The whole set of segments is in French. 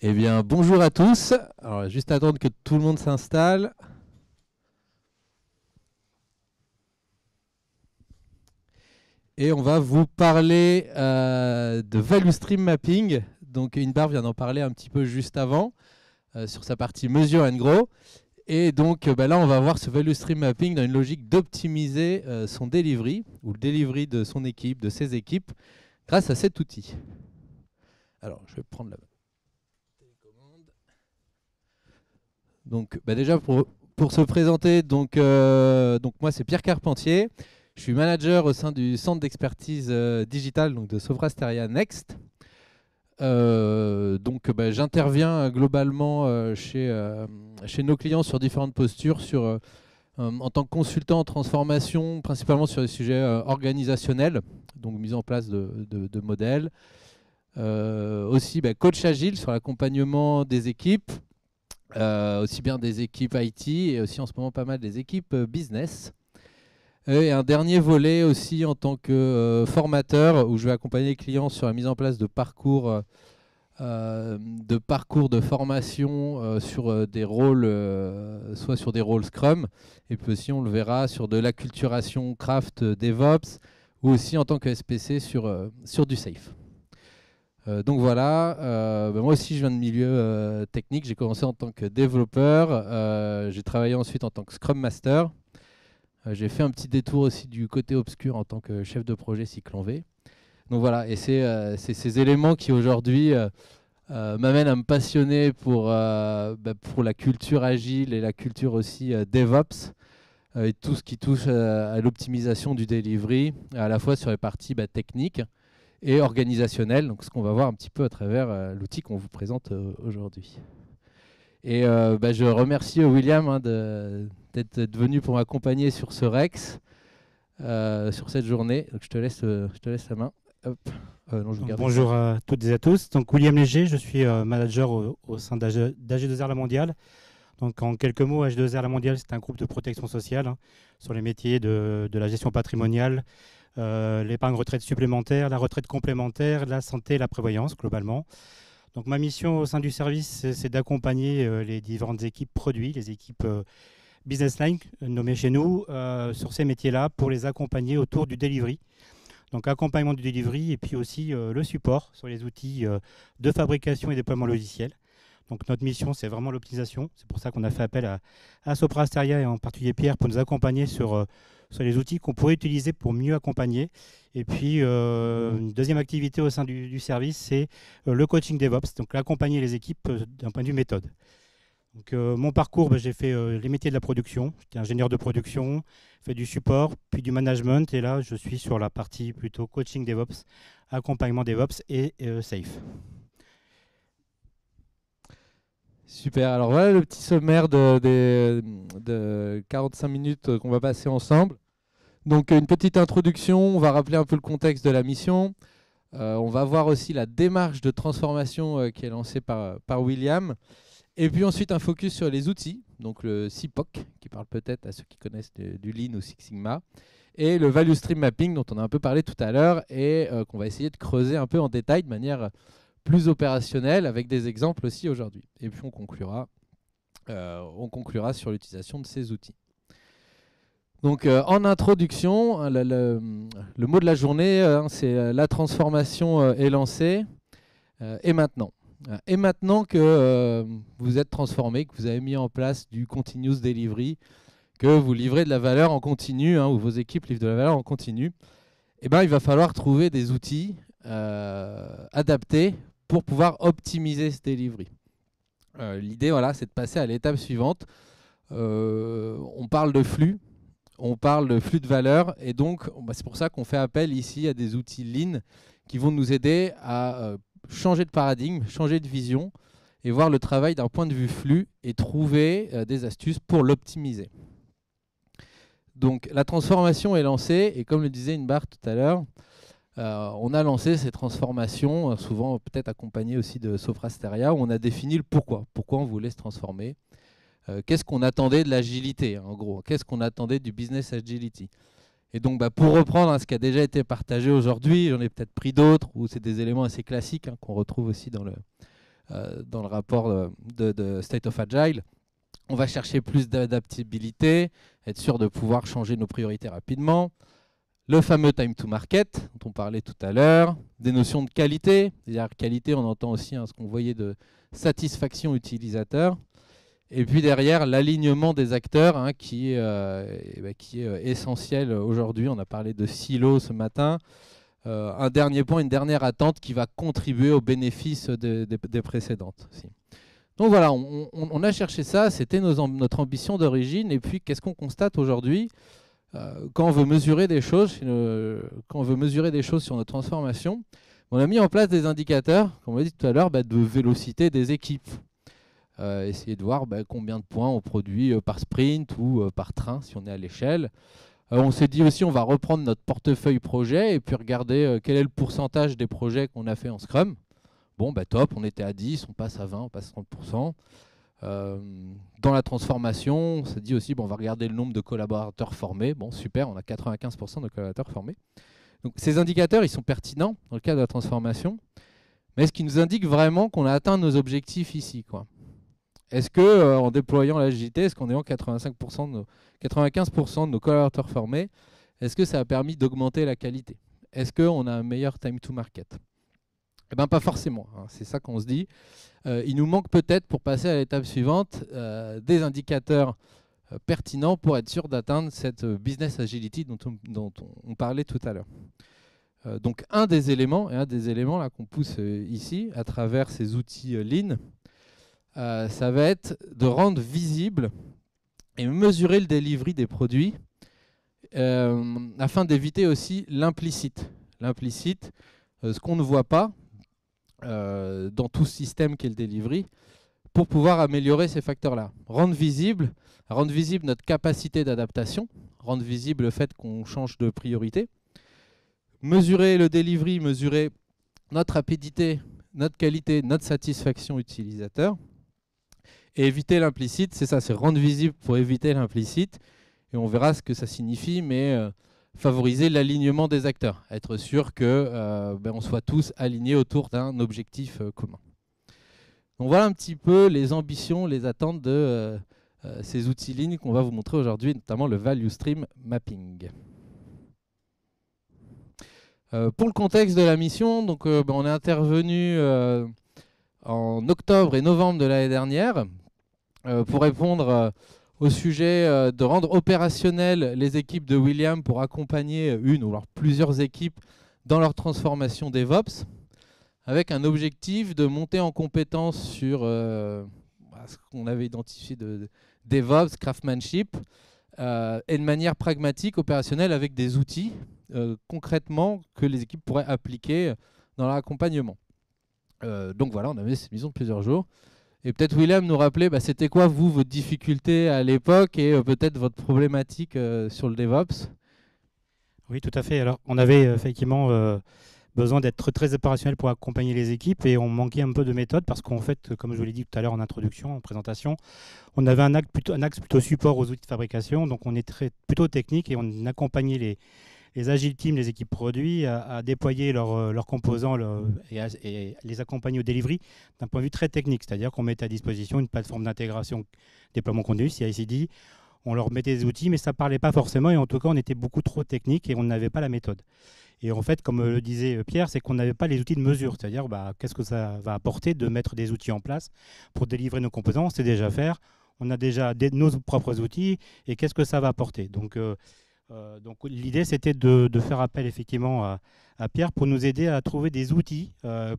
Eh bien, bonjour à tous. Alors, juste attendre que tout le monde s'installe. Et on va vous parler de Value Stream Mapping. Donc, Inbar vient d'en parler un petit peu juste avant sur sa partie Measure and Grow. Et donc, là, on va voir ce Value Stream Mapping dans une logique d'optimiser son delivery ou le delivery de son équipe, de ses équipes, grâce à cet outil. Alors, je vais prendre la télécommande. Donc, déjà, pour se présenter, donc moi, c'est Pierre Carpentier. Je suis manager au sein du centre d'expertise digitale donc de Sopra Steria Next. J'interviens globalement chez nos clients sur différentes postures, en tant que consultant en transformation, principalement sur les sujets organisationnels, donc mise en place de modèles. Aussi coach agile sur l'accompagnement des équipes, aussi bien des équipes IT et aussi en ce moment pas mal des équipes business. Et un dernier volet aussi en tant que formateur où je vais accompagner les clients sur la mise en place de parcours de formation sur des rôles, soit sur des rôles Scrum, et puis aussi on le verra sur de l'acculturation Craft DevOps, ou aussi en tant que SPC sur du Safe. Donc voilà, moi aussi je viens de milieu technique, j'ai commencé en tant que développeur, j'ai travaillé ensuite en tant que Scrum Master. J'ai fait un petit détour aussi du côté obscur en tant que chef de projet Cyclone V. Donc voilà, et c'est ces éléments qui aujourd'hui m'amènent à me passionner pour la culture agile et la culture aussi DevOps, et tout ce qui touche à l'optimisation du delivery, à la fois sur les parties techniques et organisationnelles, donc ce qu'on va voir un petit peu à travers l'outil qu'on vous présente aujourd'hui. Et je remercie William d'être venu pour m'accompagner sur ce Rex, sur cette journée. Donc je te laisse la main. Hop. Bonjour à toutes et à tous. Donc William Léger, je suis manager au sein d'AG2R La Mondiale. Donc en quelques mots, AG2R La Mondiale, c'est un groupe de protection sociale sur les métiers de la gestion patrimoniale, l'épargne retraite supplémentaire, la retraite complémentaire, la santé et la prévoyance globalement. Donc ma mission au sein du service, c'est d'accompagner les différentes équipes produits, les équipes business line nommées chez nous, sur ces métiers-là pour les accompagner autour du delivery. Donc accompagnement du delivery et puis aussi le support sur les outils de fabrication et déploiement logiciel. Donc notre mission, c'est vraiment l'optimisation. C'est pour ça qu'on a fait appel à Sopra Steria et en particulier Pierre pour nous accompagner sur les outils qu'on pourrait utiliser pour mieux accompagner. Et puis une deuxième activité au sein du service, c'est le coaching DevOps, donc accompagner les équipes d'un point de vue méthode. Donc, mon parcours, j'ai fait les métiers de la production. J'étais ingénieur de production, fait du support, puis du management. Et là, je suis sur la partie plutôt coaching DevOps, accompagnement DevOps et Safe. Super. Alors voilà le petit sommaire de 45 minutes qu'on va passer ensemble. Donc une petite introduction, on va rappeler un peu le contexte de la mission. On va voir aussi la démarche de transformation qui est lancée par William. Et puis ensuite un focus sur les outils, donc le CPOC, qui parle peut-être à ceux qui connaissent du Lean ou Six Sigma, et le Value Stream Mapping, dont on a un peu parlé tout à l'heure, et qu'on va essayer de creuser un peu en détail de manière plus opérationnelle, avec des exemples aussi aujourd'hui. Et puis on conclura sur l'utilisation de ces outils. Donc en introduction, le mot de la journée, c'est la transformation est lancée, et maintenant. Et maintenant que vous êtes transformé, que vous avez mis en place du continuous delivery, que vous livrez de la valeur en continu, ou vos équipes livrent de la valeur en continu, il va falloir trouver des outils adaptés pour pouvoir optimiser ce delivery. L'idée, c'est de passer à l'étape suivante. On parle de flux de valeur, et donc c'est pour ça qu'on fait appel ici à des outils Lean qui vont nous aider à changer de paradigme, changer de vision et voir le travail d'un point de vue flux et trouver des astuces pour l'optimiser. Donc la transformation est lancée et comme le disait Inbar tout à l'heure, on a lancé ces transformations, souvent peut-être accompagnées aussi de Sopra Steria, où on a défini le pourquoi. Pourquoi on voulait se transformer. Qu'est-ce qu'on attendait de l'agilité, en gros. Qu'est-ce qu'on attendait du business agility. Et donc, pour reprendre ce qui a déjà été partagé aujourd'hui, j'en ai peut-être pris d'autres, où c'est des éléments assez classiques qu'on retrouve aussi dans le rapport de State of Agile. On va chercher plus d'adaptabilité, être sûr de pouvoir changer nos priorités rapidement. Le fameux time to market, dont on parlait tout à l'heure. Des notions de qualité. C'est-à-dire qualité, on entend aussi ce qu'on voyait de satisfaction utilisateur. Et puis derrière, l'alignement des acteurs qui est essentiel aujourd'hui. On a parlé de silos ce matin. Un dernier point, une dernière attente qui va contribuer aux bénéfices des précédentes aussi. Donc voilà, on a cherché ça, c'était notre ambition d'origine. Et puis, qu'est-ce qu'on constate aujourd'hui quand on veut mesurer des choses, sur notre transformation? On a mis en place des indicateurs, comme on l'a dit tout à l'heure, de vélocité des équipes. Essayer de voir combien de points on produit par sprint ou par train, si on est à l'échelle. On s'est dit aussi, on va reprendre notre portefeuille projet et puis regarder quel est le pourcentage des projets qu'on a fait en Scrum. Bon, top, on était à 10, on passe à 20, on passe à 30%. Dans la transformation, on s'est dit aussi, on va regarder le nombre de collaborateurs formés. Bon, super, on a 95% de collaborateurs formés. Donc, ces indicateurs, ils sont pertinents dans le cadre de la transformation, mais est-ce qu'ils nous indiquent vraiment qu'on a atteint nos objectifs ici, quoi? Est-ce que en déployant l'agilité, est-ce qu'en ayant 95% de nos collaborateurs formés, est-ce que ça a permis d'augmenter la qualité? Est-ce qu'on a un meilleur time to market? Eh bien, pas forcément. C'est ça qu'on se dit. Il nous manque peut-être, pour passer à l'étape suivante, des indicateurs pertinents pour être sûr d'atteindre cette business agility dont on parlait tout à l'heure. Donc, un des éléments là qu'on pousse ici, à travers ces outils Lean, ça va être de rendre visible et mesurer le delivery des produits afin d'éviter aussi l'implicite. L'implicite, ce qu'on ne voit pas dans tout ce système qu'est le delivery, pour pouvoir améliorer ces facteurs-là. Rendre visible notre capacité d'adaptation, rendre visible le fait qu'on change de priorité, mesurer le delivery, mesurer notre rapidité, notre qualité, notre satisfaction utilisateur, et éviter l'implicite. C'est ça, c'est rendre visible pour éviter l'implicite, et on verra ce que ça signifie, mais favoriser l'alignement des acteurs, être sûr que on soit tous alignés autour d'un objectif commun. Donc voilà un petit peu les ambitions, les attentes de ces outils Lean qu'on va vous montrer aujourd'hui, notamment le Value Stream Mapping. Pour le contexte de la mission, donc, on est intervenu en octobre et novembre de l'année dernière pour répondre au sujet de rendre opérationnelles les équipes de William pour accompagner une ou alors plusieurs équipes dans leur transformation DevOps, avec un objectif de monter en compétence sur ce qu'on avait identifié de DevOps, craftsmanship, et de manière pragmatique, opérationnelle, avec des outils concrètement que les équipes pourraient appliquer dans leur accompagnement. Donc voilà, on avait cette mission de plusieurs jours. Et peut-être William nous rappeler, c'était quoi vous, votre difficulté à l'époque et peut-être votre problématique sur le DevOps? Oui, tout à fait. Alors, on avait effectivement besoin d'être très opérationnel pour accompagner les équipes et on manquait un peu de méthode parce qu'en fait, comme je vous l'ai dit tout à l'heure en introduction, en présentation, on avait un axe plutôt support aux outils de fabrication, donc on est plutôt technique et on accompagnait les Agile Teams, les équipes produits, à déployer leurs composants et les accompagner au delivery d'un point de vue très technique. C'est-à-dire qu'on mettait à disposition une plateforme d'intégration déploiement continu, CI/CD. On leur mettait des outils, mais ça ne parlait pas forcément. Et en tout cas, on était beaucoup trop technique et on n'avait pas la méthode. Et en fait, comme le disait Pierre, c'est qu'on n'avait pas les outils de mesure. C'est-à-dire, qu'est-ce que ça va apporter de mettre des outils en place pour délivrer nos composants? On sait déjà faire. On a déjà nos propres outils. Et qu'est-ce que ça va apporter? Donc l'idée, c'était de faire appel effectivement à Pierre pour nous aider à trouver des outils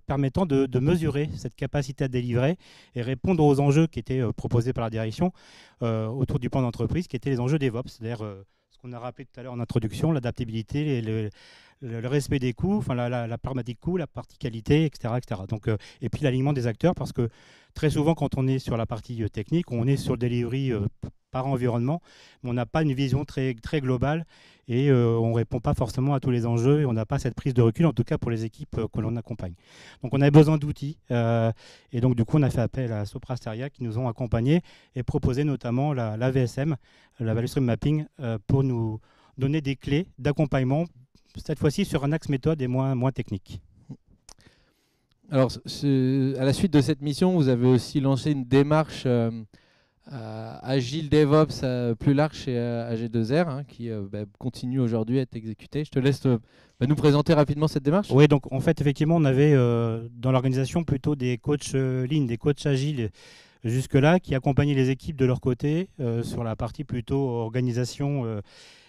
permettant de mesurer cette capacité à délivrer et répondre aux enjeux qui étaient proposés par la direction autour du plan d'entreprise, qui étaient les enjeux DevOps, c'est-à-dire ce qu'on a rappelé tout à l'heure en introduction, l'adaptabilité, le respect des coûts, enfin la pragmatique coût, la partie qualité, etc. etc. Donc, et puis l'alignement des acteurs, parce que très souvent, quand on est sur la partie technique, on est sur le delivery par environnement, mais on n'a pas une vision très, très globale et on ne répond pas forcément à tous les enjeux et on n'a pas cette prise de recul, en tout cas pour les équipes que l'on accompagne. Donc on avait besoin d'outils et donc du coup on a fait appel à Sopra Steria qui nous ont accompagnés et proposé notamment la VSM, la Value Stream Mapping, pour nous donner des clés d'accompagnement, cette fois-ci sur un axe méthode et moins technique. Alors, à la suite de cette mission, vous avez aussi lancé une démarche Agile DevOps plus large chez AG2R, hein, qui continue aujourd'hui à être exécutée. Je te laisse nous présenter rapidement cette démarche. Oui, donc en fait, effectivement, on avait dans l'organisation plutôt des coachs lean, des coachs agiles jusque-là, qui accompagnaient les équipes de leur côté sur la partie plutôt organisation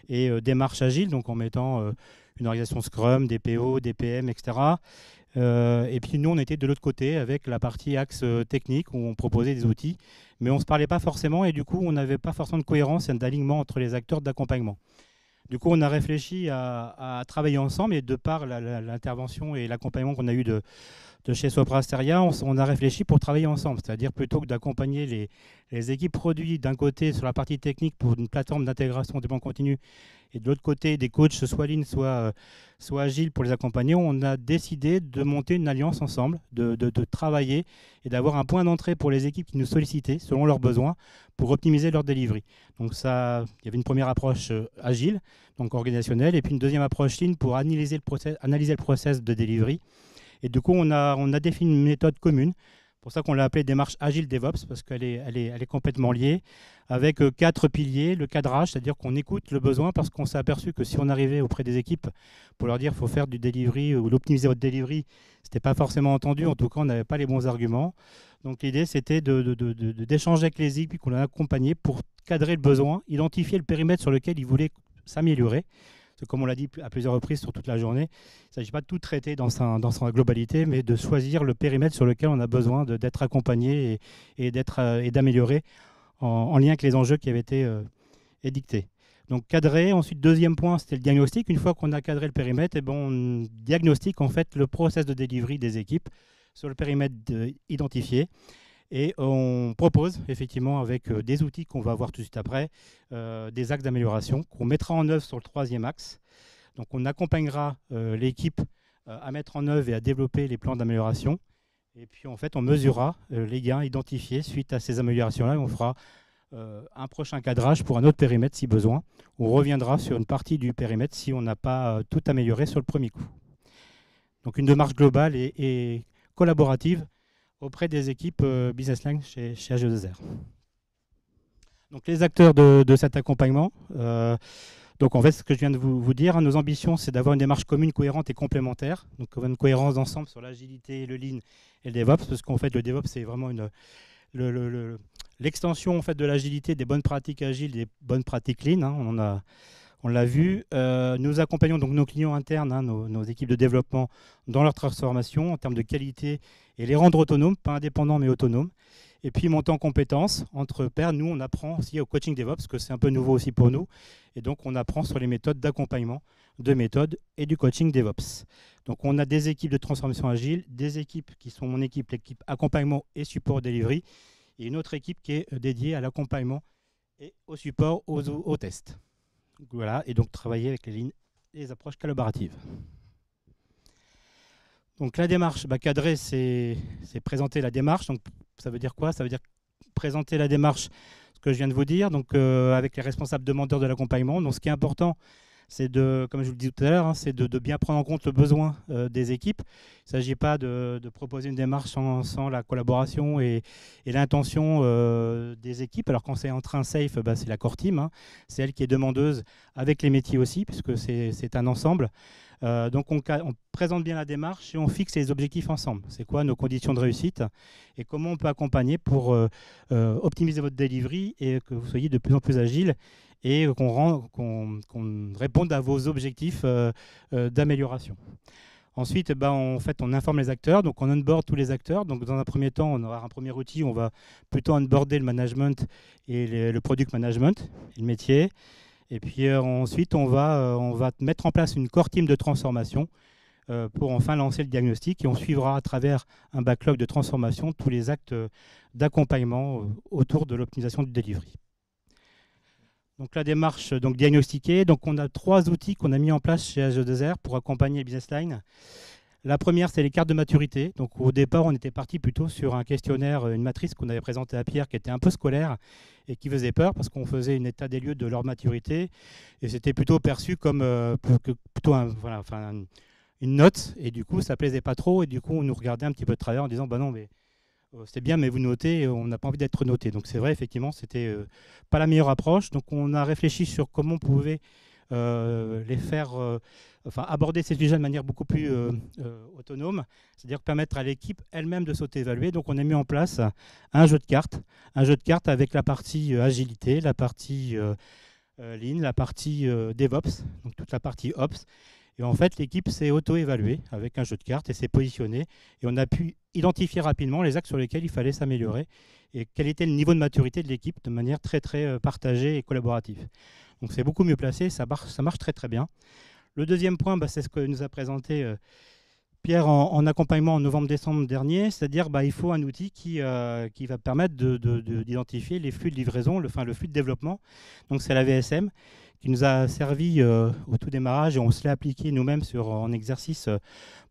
et démarche agile, donc en mettant une organisation Scrum, des PO, des PM, etc. Et puis nous, on était de l'autre côté avec la partie axe technique où on proposait des outils, mais on ne se parlait pas forcément et du coup, on n'avait pas forcément de cohérence et d'alignement entre les acteurs d'accompagnement. Du coup, on a réfléchi à travailler ensemble et de par l'intervention et l'accompagnement qu'on a eu de chez Sopra Steria, on a réfléchi pour travailler ensemble, c'est-à-dire plutôt que d'accompagner les équipes produits d'un côté sur la partie technique pour une plateforme d'intégration de développement continu et de l'autre côté des coachs soit lean, soit agile pour les accompagner, on a décidé de monter une alliance ensemble, de travailler et d'avoir un point d'entrée pour les équipes qui nous sollicitaient selon leurs besoins pour optimiser leur delivery. Donc ça, il y avait une première approche agile, donc organisationnelle, et puis une deuxième approche lean pour analyser le process de delivery. Et du coup, on a défini une méthode commune. C'est pour ça qu'on l'a appelée démarche agile DevOps, parce qu'elle est complètement liée, avec 4 piliers. Le cadrage, c'est-à-dire qu'on écoute le besoin, parce qu'on s'est aperçu que si on arrivait auprès des équipes pour leur dire qu'il faut faire du delivery ou l'optimiser votre delivery, ce n'était pas forcément entendu. En tout cas, on n'avait pas les bons arguments. Donc l'idée, c'était d'échanger avec les équipes qu'on a accompagnées pour cadrer le besoin, identifier le périmètre sur lequel ils voulaient s'améliorer. Comme on l'a dit à plusieurs reprises sur toute la journée, il ne s'agit pas de tout traiter dans sa globalité, mais de choisir le périmètre sur lequel on a besoin d'être accompagné et d'améliorer en lien avec les enjeux qui avaient été édictés. Donc cadrer. Ensuite, deuxième point, c'était le diagnostic. Une fois qu'on a cadré le périmètre, on diagnostique en fait le process de delivery des équipes sur le périmètre identifié. Et on propose effectivement avec des outils qu'on va voir tout de suite après, des axes d'amélioration qu'on mettra en œuvre sur le troisième axe. Donc on accompagnera l'équipe à mettre en œuvre et à développer les plans d'amélioration. Et puis en fait on mesurera les gains identifiés suite à ces améliorations-là et on fera un prochain cadrage pour un autre périmètre si besoin. On reviendra sur une partie du périmètre si on n'a pas tout amélioré sur le premier coup. Donc une démarche globale et collaborative auprès des équipes Business Line chez AG2R. Donc les acteurs de cet accompagnement, donc en fait ce que je viens de vous dire, nos ambitions c'est d'avoir une démarche commune, cohérente et complémentaire, donc une cohérence d'ensemble sur l'agilité, le lean et le DevOps, parce qu'en fait le DevOps c'est vraiment l'extension en fait de l'agilité, des bonnes pratiques agiles, des bonnes pratiques lean, hein, on l'a vu. Nous accompagnons donc nos clients internes, hein, nos équipes de développement dans leur transformation en termes de qualité et les rendre autonomes, pas indépendants mais autonomes. Et puis monter en compétences entre pairs. Nous, on apprend aussi au coaching DevOps, parce que c'est un peu nouveau aussi pour nous. Et donc, on apprend sur les méthodes d'accompagnement de méthodes et du coaching DevOps. Donc, on a des équipes de transformation agile, des équipes qui sont mon équipe, l'équipe accompagnement et support delivery, et une autre équipe qui est dédiée à l'accompagnement et au support aux tests. Donc, voilà, et donc travailler avec les lignes et les approches collaboratives. Donc la démarche, cadrer, c'est présenter la démarche. Donc ça veut dire quoi? Ça veut dire présenter la démarche, ce que je viens de vous dire, donc avec les responsables demandeurs de l'accompagnement. Donc ce qui est important, c'est comme je vous le disais tout à l'heure, hein, c'est de bien prendre en compte le besoin des équipes. Il ne s'agit pas de proposer une démarche sans la collaboration et l'intention des équipes. Alors quand c'est en train safe, c'est la core team, hein. C'est elle qui est demandeuse avec les métiers aussi, puisque c'est un ensemble. Donc on présente bien la démarche et on fixe les objectifs ensemble. C'est quoi nos conditions de réussite et comment on peut accompagner pour optimiser votre delivery et que vous soyez de plus en plus agile et qu'on réponde à vos objectifs d'amélioration. Ensuite, on informe les acteurs, donc on onboard tous les acteurs. Donc dans un premier temps, on aura un premier outil où on va plutôt onboarder le management et le product management et le métier. Et puis ensuite, on va mettre en place une core team de transformation pour enfin lancer le diagnostic. Et on suivra à travers un backlog de transformation tous les actes d'accompagnement autour de l'optimisation du delivery. Donc la démarche diagnostiquée. Donc on a 3 outils qu'on a mis en place chez AG2R pour accompagner les business lines. La première, c'est les cartes de maturité. Donc au départ, on était parti plutôt sur un questionnaire, une matrice qu'on avait présentée à Pierre, qui était un peu scolaire et qui faisait peur parce qu'on faisait un état des lieux de leur maturité et c'était plutôt perçu comme une note, et du coup, ça plaisait pas trop, et du coup, on nous regardait un petit peu de travers en disant, bah non, mais c'est bien, mais vous notez, on n'a pas envie d'être noté. Donc c'est vrai, effectivement, c'était pas la meilleure approche. Donc on a réfléchi sur comment on pouvait les faire, enfin aborder ces sujets de manière beaucoup plus autonome, c'est-à-dire permettre à l'équipe elle-même de s'auto-évaluer. Donc on a mis en place un jeu de cartes avec la partie agilité, la partie Lean, la partie DevOps, donc toute la partie Ops. Et en fait, l'équipe s'est auto-évaluée avec un jeu de cartes et s'est positionnée. Et on a pu identifier rapidement les axes sur lesquels il fallait s'améliorer et quel était le niveau de maturité de l'équipe de manière très, très partagée et collaborative. Donc c'est beaucoup mieux placé, ça marche très, très bien. Le deuxième point, c'est ce que nous a présenté Pierre en accompagnement en novembre-décembre dernier, c'est-à-dire il faut un outil qui va permettre d'identifier les flux de livraison, le flux de développement. Donc c'est la VSM qui nous a servi au tout démarrage et on se l'est appliqué nous-mêmes en exercice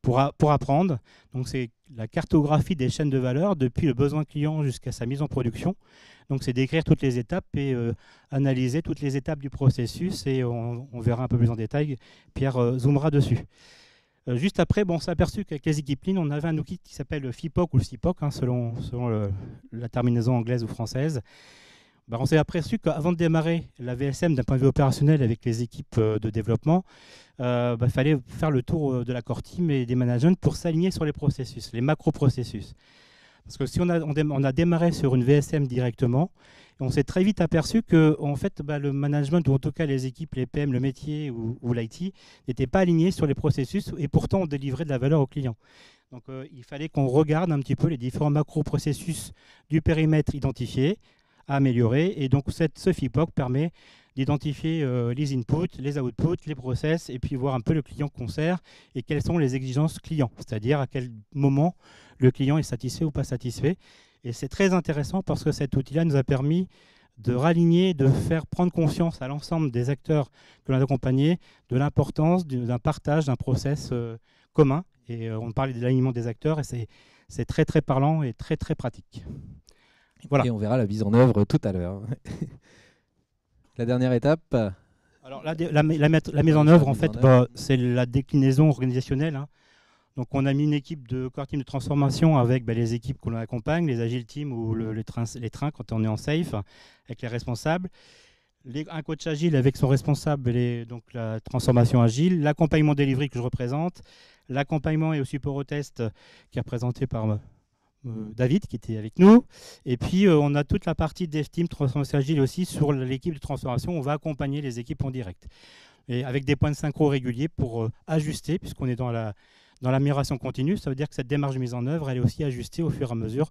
pour apprendre. Donc c'est la cartographie des chaînes de valeur depuis le besoin client jusqu'à sa mise en production. Donc c'est d'écrire toutes les étapes et analyser toutes les étapes du processus et on verra un peu plus en détail. Pierre zoomera dessus. Juste après, on s'est aperçu qu'avec les équipes Lean, on avait un outil qui s'appelle le FIPOC ou le CIPOC, selon la terminaison anglaise ou française. On s'est aperçu qu'avant de démarrer la VSM d'un point de vue opérationnel avec les équipes de développement, il fallait faire le tour de la core team et des managers pour s'aligner sur les processus, les macro-processus. Parce que si on a démarré sur une VSM directement, on s'est très vite aperçu que en fait, le management, ou en tout cas les équipes, les PM, le métier ou l'IT, n'étaient pas alignés sur les processus et pourtant on délivrait de la valeur aux clients. Donc il fallait qu'on regarde un petit peu les différents macro-processus du périmètre identifié, à améliorer. Et donc ce FIPOC permet d'identifier les inputs, les outputs, les process, et puis voir un peu le client concert et quelles sont les exigences clients, c'est-à-dire à quel moment le client est satisfait ou pas satisfait. Et c'est très intéressant parce que cet outil-là nous a permis de raligner, de faire prendre conscience à l'ensemble des acteurs que l'on a accompagnés de l'importance d'un partage, d'un process commun. Et on parlait de l'alignement des acteurs et c'est très très parlant et très très pratique. Voilà. Et on verra la mise en œuvre tout à l'heure. La dernière étape. Alors la mise en œuvre, en fait, c'est la déclinaison organisationnelle. Donc on a mis une équipe de core team de transformation avec les équipes que l'on accompagne, les agile teams ou les trains quand on est en safe, avec les responsables. Un coach agile avec son responsable, donc la transformation agile, l'accompagnement delivery que je représente, l'accompagnement et au support au test qui est représenté par David qui était avec nous. Et puis on a toute la partie dev team transformation agile aussi sur l'équipe de transformation. On va accompagner les équipes en direct. Et avec des points de synchro réguliers pour ajuster, puisqu'on est dans l'amélioration continue. Ça veut dire que cette démarche de mise en œuvre, elle est aussi ajustée au fur et à mesure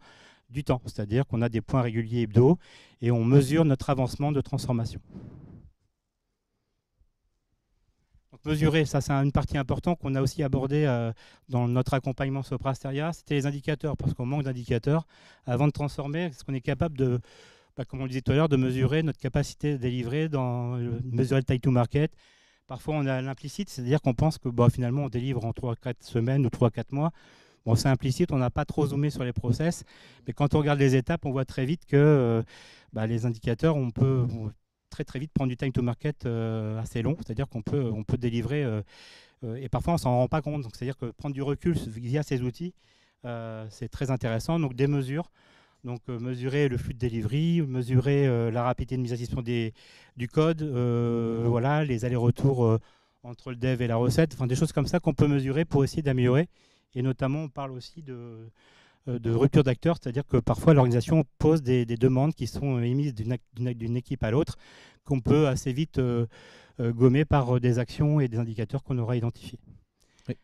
du temps. C'est-à-dire qu'on a des points réguliers hebdo et on mesure notre avancement de transformation. Mesurer, ça c'est une partie importante qu'on a aussi abordée dans notre accompagnement Sopra Steria, c'était les indicateurs, parce qu'on manque d'indicateurs. Avant de transformer, est-ce qu'on est capable de, comme on le disait tout à l'heure, de mesurer notre capacité de délivrer, mesurer le time to market. Parfois on a l'implicite, c'est-à-dire qu'on pense que finalement on délivre en 3-4 semaines ou 3-4 mois. C'est implicite, on n'a pas trop zoomé sur les process, mais quand on regarde les étapes, on voit très vite que les indicateurs, on peut très vite prendre du time to market assez long, c'est-à-dire qu'on peut délivrer et parfois on s'en rend pas compte. Donc c'est-à-dire que prendre du recul via ces outils, c'est très intéressant. Donc des mesures, mesurer le flux de delivery, mesurer la rapidité de mise à disposition du code, les allers-retours entre le dev et la recette, des choses comme ça qu'on peut mesurer pour essayer d'améliorer. Et notamment on parle aussi de rupture d'acteurs, c'est-à-dire que parfois l'organisation pose des demandes qui sont émises d'une équipe à l'autre, qu'on peut assez vite gommer par des actions et des indicateurs qu'on aura identifiés. Oui.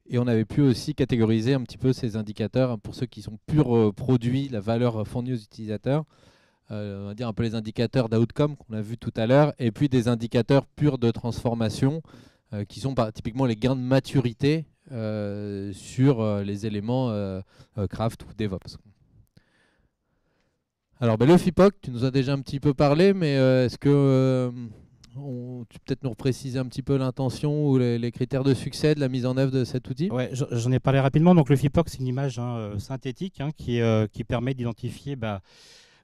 Et on avait pu aussi catégoriser un petit peu ces indicateurs pour ceux qui sont purs produits, la valeur fournie aux utilisateurs. On va dire un peu les indicateurs d'outcome qu'on a vu tout à l'heure, et puis des indicateurs purs de transformation qui sont typiquement les gains de maturité sur les éléments craft ou DevOps. Alors le FIPOC, tu nous as déjà un petit peu parlé, mais est-ce que tu peux peut-être nous repréciser un petit peu l'intention ou les critères de succès de la mise en œuvre de cet outil? Ouais, j'en ai parlé rapidement. Donc le FIPOC, c'est une image synthétique qui permet d'identifier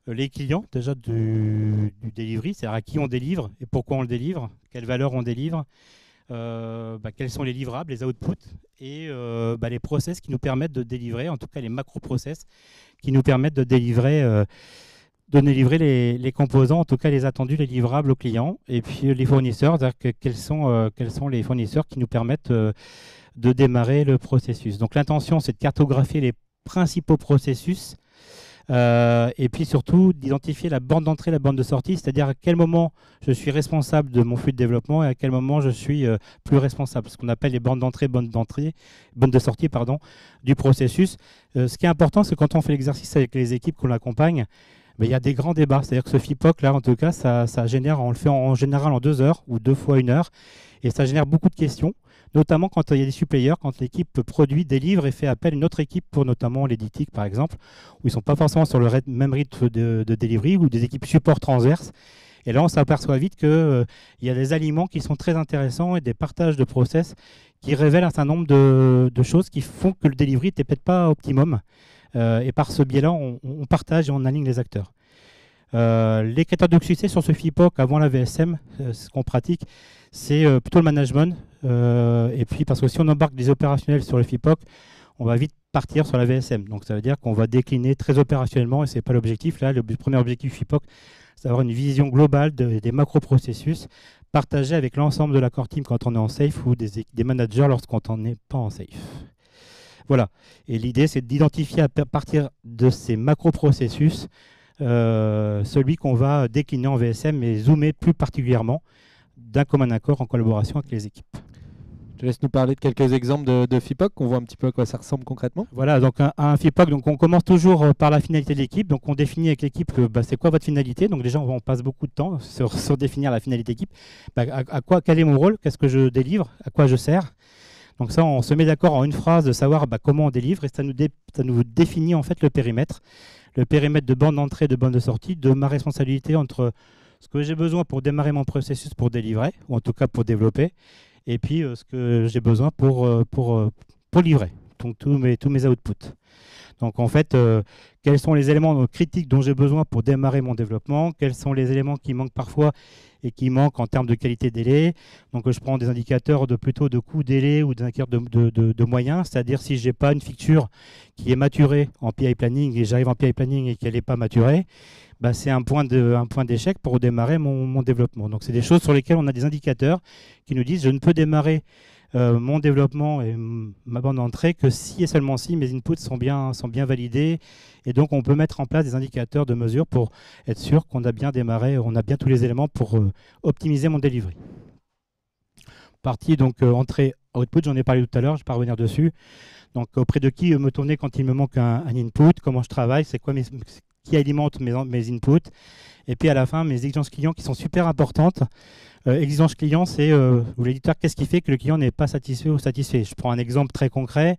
les clients déjà du delivery, c'est-à-dire à qui on délivre et pourquoi on le délivre, quelle valeur on délivre. quels sont les livrables, les outputs et les process qui nous permettent de délivrer, en tout cas les macro-process qui nous permettent de délivrer les composants, en tout cas les attendus, les livrables aux clients, et puis les fournisseurs, c'est-à-dire quels sont les fournisseurs qui nous permettent de démarrer le processus. Donc l'intention, c'est de cartographier les principaux processus et puis surtout d'identifier la bande d'entrée, la bande de sortie, c'est-à-dire à quel moment je suis responsable de mon flux de développement et à quel moment je suis plus responsable, ce qu'on appelle les bandes d'entrée, bandes de sortie du processus. Ce qui est important, c'est quand on fait l'exercice avec les équipes qu'on accompagne, il y a des grands débats. C'est-à-dire que ce FIPOC, là, en tout cas, ça génère, on le fait en général en 2 heures ou 2 fois 1 heure, et ça génère beaucoup de questions, notamment quand il y a des supplayers, quand l'équipe produit, délivre et fait appel à une autre équipe pour notamment l'éditique, par exemple, où ils ne sont pas forcément sur le même rythme de delivery, ou des équipes support transverses. Et là, on s'aperçoit vite qu'il y a des aliments qui sont très intéressants et des partages de process qui révèlent un certain nombre de choses qui font que le delivery n'était peut-être pas optimum. Et par ce biais-là, on partage et on aligne les acteurs. Les critères de succès sur ce FIPOC avant la VSM, ce qu'on pratique, c'est plutôt le management. Et puis parce que si on embarque des opérationnels sur le FIPOC, on va vite partir sur la VSM. Donc ça veut dire qu'on va décliner très opérationnellement et ce n'est pas l'objectif. Là, le premier objectif FIPOC, c'est d'avoir une vision globale des macro-processus partagés avec l'ensemble de la core team quand on est en safe ou des managers lorsqu'on n'est pas en safe. Voilà. Et l'idée, c'est d'identifier à partir de ces macro-processus celui qu'on va décliner en VSM et zoomer plus particulièrement d'un commun accord en collaboration avec les équipes. Je te laisse nous parler de quelques exemples de FIPOC, qu'on voit un petit peu à quoi ça ressemble concrètement. Voilà, donc un FIPOC, donc on commence toujours par la finalité de l'équipe. Donc on définit avec l'équipe c'est quoi votre finalité. Donc déjà, on passe beaucoup de temps sur définir la finalité d'équipe. Quel est mon rôle, qu'est-ce que je délivre, à quoi je sers. Donc ça, on se met d'accord en une phrase de savoir comment on délivre et ça nous définit en fait le périmètre de bande d'entrée, de bande de sortie, de ma responsabilité entre ce que j'ai besoin pour démarrer mon processus pour délivrer, ou en tout cas pour développer, et puis ce que j'ai besoin pour livrer, donc tous mes outputs. Donc en fait, quels sont les éléments critiques dont j'ai besoin pour démarrer mon développement, quels sont les éléments qui manquent parfois et qui manquent en termes de qualité-délai. Donc je prends des indicateurs plutôt de coût délai ou des indicateurs de moyens, c'est-à-dire si je n'ai pas une feature qui est maturée en PI planning et j'arrive en PI planning et qu'elle n'est pas maturée, c'est un point d'échec pour démarrer mon développement. Donc c'est des choses sur lesquelles on a des indicateurs qui nous disent je ne peux démarrer mon développement et ma bande d'entrée que si et seulement si mes inputs sont bien validés. Et donc, on peut mettre en place des indicateurs de mesure pour être sûr qu'on a bien démarré, on a bien tous les éléments pour optimiser mon delivery. Partie donc entrée output, j'en ai parlé tout à l'heure, je ne vais pas revenir dessus. Donc, auprès de qui me tourner quand il me manque un input, comment je travaille, c'est quoi qui alimente mes inputs. Et puis à la fin, mes exigences clients qui sont super importantes. Exigence client, c'est l'éditeur, qu'est-ce qui fait que le client n'est pas satisfait ou satisfait. Je prends un exemple très concret.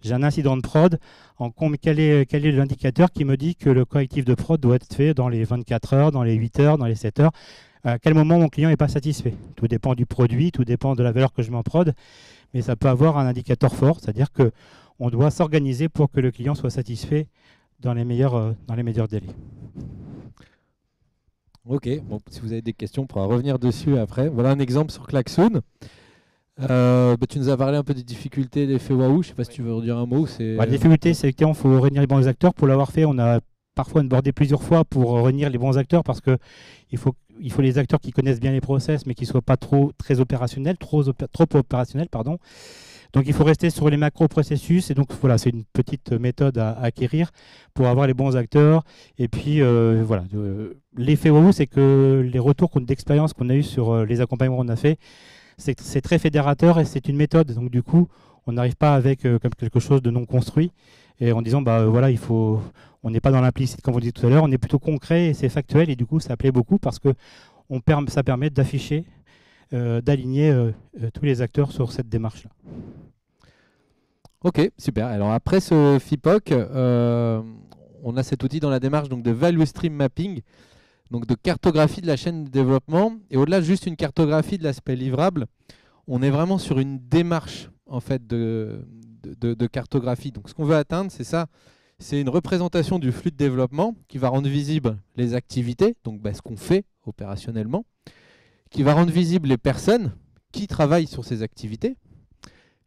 J'ai un incident de prod. Quel est l'indicateur qui me dit que le correctif de prod doit être fait dans les 24 heures, dans les 8 heures, dans les 7 heures? À quel moment mon client n'est pas satisfait? Tout dépend du produit, tout dépend de la valeur que je mets en prod. Mais ça peut avoir un indicateur fort, c'est-à-dire qu'on doit s'organiser pour que le client soit satisfait dans les meilleurs délais. Ok, bon, si vous avez des questions, on pourra revenir dessus après. Voilà un exemple sur Klaxoon. Tu nous as parlé un peu des difficultés, l'effet waouh. Je ne sais pas si tu veux redire un mot. La difficulté, c'est qu'il faut réunir les bons acteurs. Pour l'avoir fait, on a parfois onboardé plusieurs fois pour réunir les bons acteurs parce qu'il faut les acteurs qui connaissent bien les process, mais qui ne soient pas trop opérationnels. Donc il faut rester sur les macro-processus et donc voilà, c'est une petite méthode à acquérir pour avoir les bons acteurs. Et puis voilà, l'effet waouh, c'est que les retours d'expérience qu'on a eu sur les accompagnements qu'on a fait, c'est très fédérateur et c'est une méthode. Donc du coup, on n'arrive pas avec comme quelque chose de non construit et en disant voilà, on n'est pas dans l'implicite comme vous dites tout à l'heure, on est plutôt concret et c'est factuel et du coup ça plaît beaucoup parce que ça permet d'afficher, d'aligner tous les acteurs sur cette démarche-là. Ok, super. Alors après ce FIPOC, on a cet outil dans la démarche donc, de value stream mapping, donc de cartographie de la chaîne de développement. Et au-delà de juste une cartographie de l'aspect livrable, on est vraiment sur une démarche en fait, de cartographie. Donc ce qu'on veut atteindre, c'est ça. C'est une représentation du flux de développement qui va rendre visible les activités, donc ce qu'on fait opérationnellement, qui va rendre visible les personnes qui travaille sur ces activités,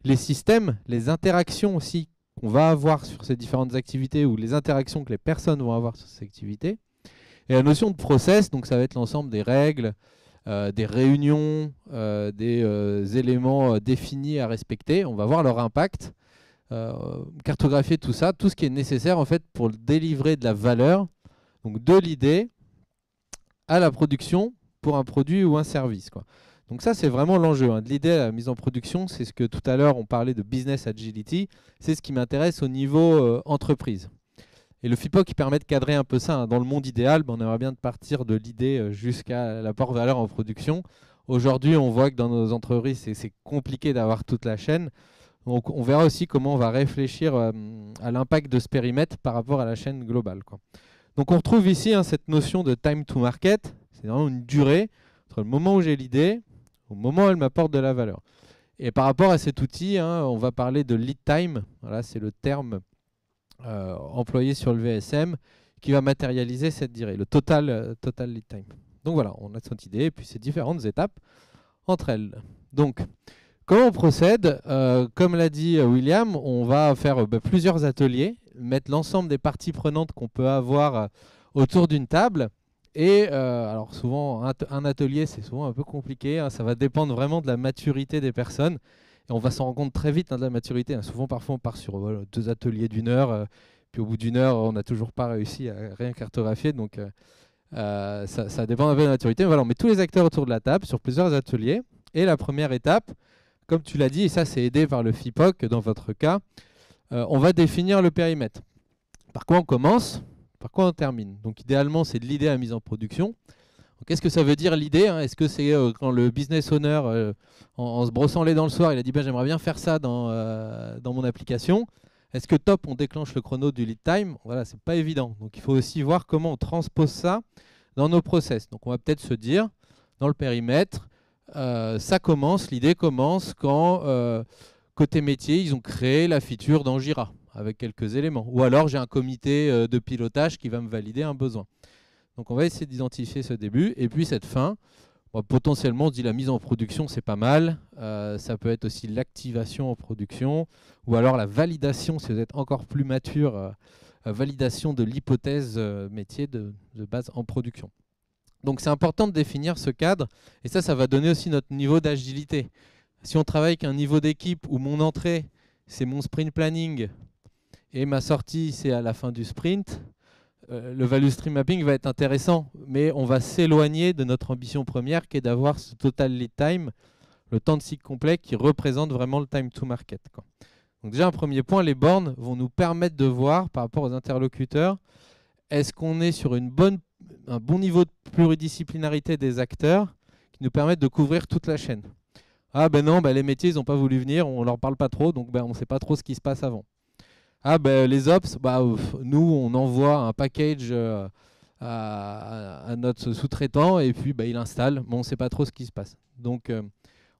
les systèmes, les interactions aussi qu'on va avoir sur ces différentes activités ou les interactions que les personnes vont avoir sur ces activités. Et la notion de process, donc ça va être l'ensemble des règles, des réunions, des éléments définis à respecter. On va voir leur impact, cartographier tout ça, tout ce qui est nécessaire en fait pour délivrer de la valeur, donc de l'idée à la production pour un produit ou un service, quoi. Donc ça, c'est vraiment l'enjeu, hein, de l'idée à la mise en production. C'est ce que tout à l'heure, on parlait de business agility. C'est ce qui m'intéresse au niveau entreprise. Et le FIPOC qui permet de cadrer un peu ça, hein. Dans le monde idéal, on aimerait bien partir de l'idée jusqu'à l'apport de valeur en production. Aujourd'hui, on voit que dans nos entreprises, c'est compliqué d'avoir toute la chaîne. Donc on verra aussi comment on va réfléchir à l'impact de ce périmètre par rapport à la chaîne globale, quoi. Donc on retrouve ici, hein, cette notion de time to market. C'est vraiment une durée entre le moment où j'ai l'idée au moment où elle m'apporte de la valeur. Et par rapport à cet outil, hein, on va parler de lead time. Voilà, c'est le terme employé sur le VSM qui va matérialiser cette durée, le total lead time. Donc voilà, on a cette idée et puis ces différentes étapes entre elles. Donc, comment on procède? Comme l'a dit William, on va faire plusieurs ateliers, mettre l'ensemble des parties prenantes qu'on peut avoir autour d'une table. Et alors souvent, un atelier, c'est souvent un peu compliqué, hein, ça va dépendre vraiment de la maturité des personnes. Et on va s'en rendre compte très vite, hein, de la maturité, hein. Souvent, parfois, on part sur 2 ateliers d'1 heure, puis au bout d'1 heure, on n'a toujours pas réussi à rien cartographier. Donc ça dépend un peu de la maturité. Mais voilà, on met tous les acteurs autour de la table sur plusieurs ateliers. Et la première étape, comme tu l'as dit, et ça c'est aidé par le FIPOC dans votre cas, on va définir le périmètre. Par quoi on commence? Par quoi on termine? Donc idéalement, c'est de l'idée à la mise en production. Qu'est-ce que ça veut dire l'idée, hein? Est-ce que c'est quand le business owner, en se brossant les dents le soir, il a dit j'aimerais bien faire ça dans mon application? Est-ce que top, on déclenche le chrono du lead time? Voilà, c'est pas évident. Donc il faut aussi voir comment on transpose ça dans nos process. Donc on va peut-être se dire, dans le périmètre, l'idée commence quand côté métier, ils ont créé la feature dans Jira avec quelques éléments. Ou alors j'ai un comité de pilotage qui va me valider un besoin. Donc on va essayer d'identifier ce début. Et puis cette fin, potentiellement on se dit la mise en production c'est pas mal. Ça peut être aussi l'activation en production. Ou alors la validation, si vous êtes encore plus mature, validation de l'hypothèse métier de base en production. Donc c'est important de définir ce cadre. Et ça va donner aussi notre niveau d'agilité. Si on travaille avec un niveau d'équipe où mon entrée c'est mon sprint planning et ma sortie c'est à la fin du sprint, le value stream mapping va être intéressant, mais on va s'éloigner de notre ambition première qui est d'avoir ce total lead time, le temps de cycle complet qui représente vraiment le time to market, quoi. Donc déjà un premier point, les bornes vont nous permettre de voir par rapport aux interlocuteurs, est-ce qu'on est sur un bon niveau de pluridisciplinarité des acteurs qui nous permettent de couvrir toute la chaîne. Ah ben non, les métiers ils n'ont pas voulu venir, on leur parle pas trop, donc on ne sait pas trop ce qui se passe avant. Ah les ops, nous on envoie un package à notre sous-traitant et puis il installe, mais on ne sait pas trop ce qui se passe. Donc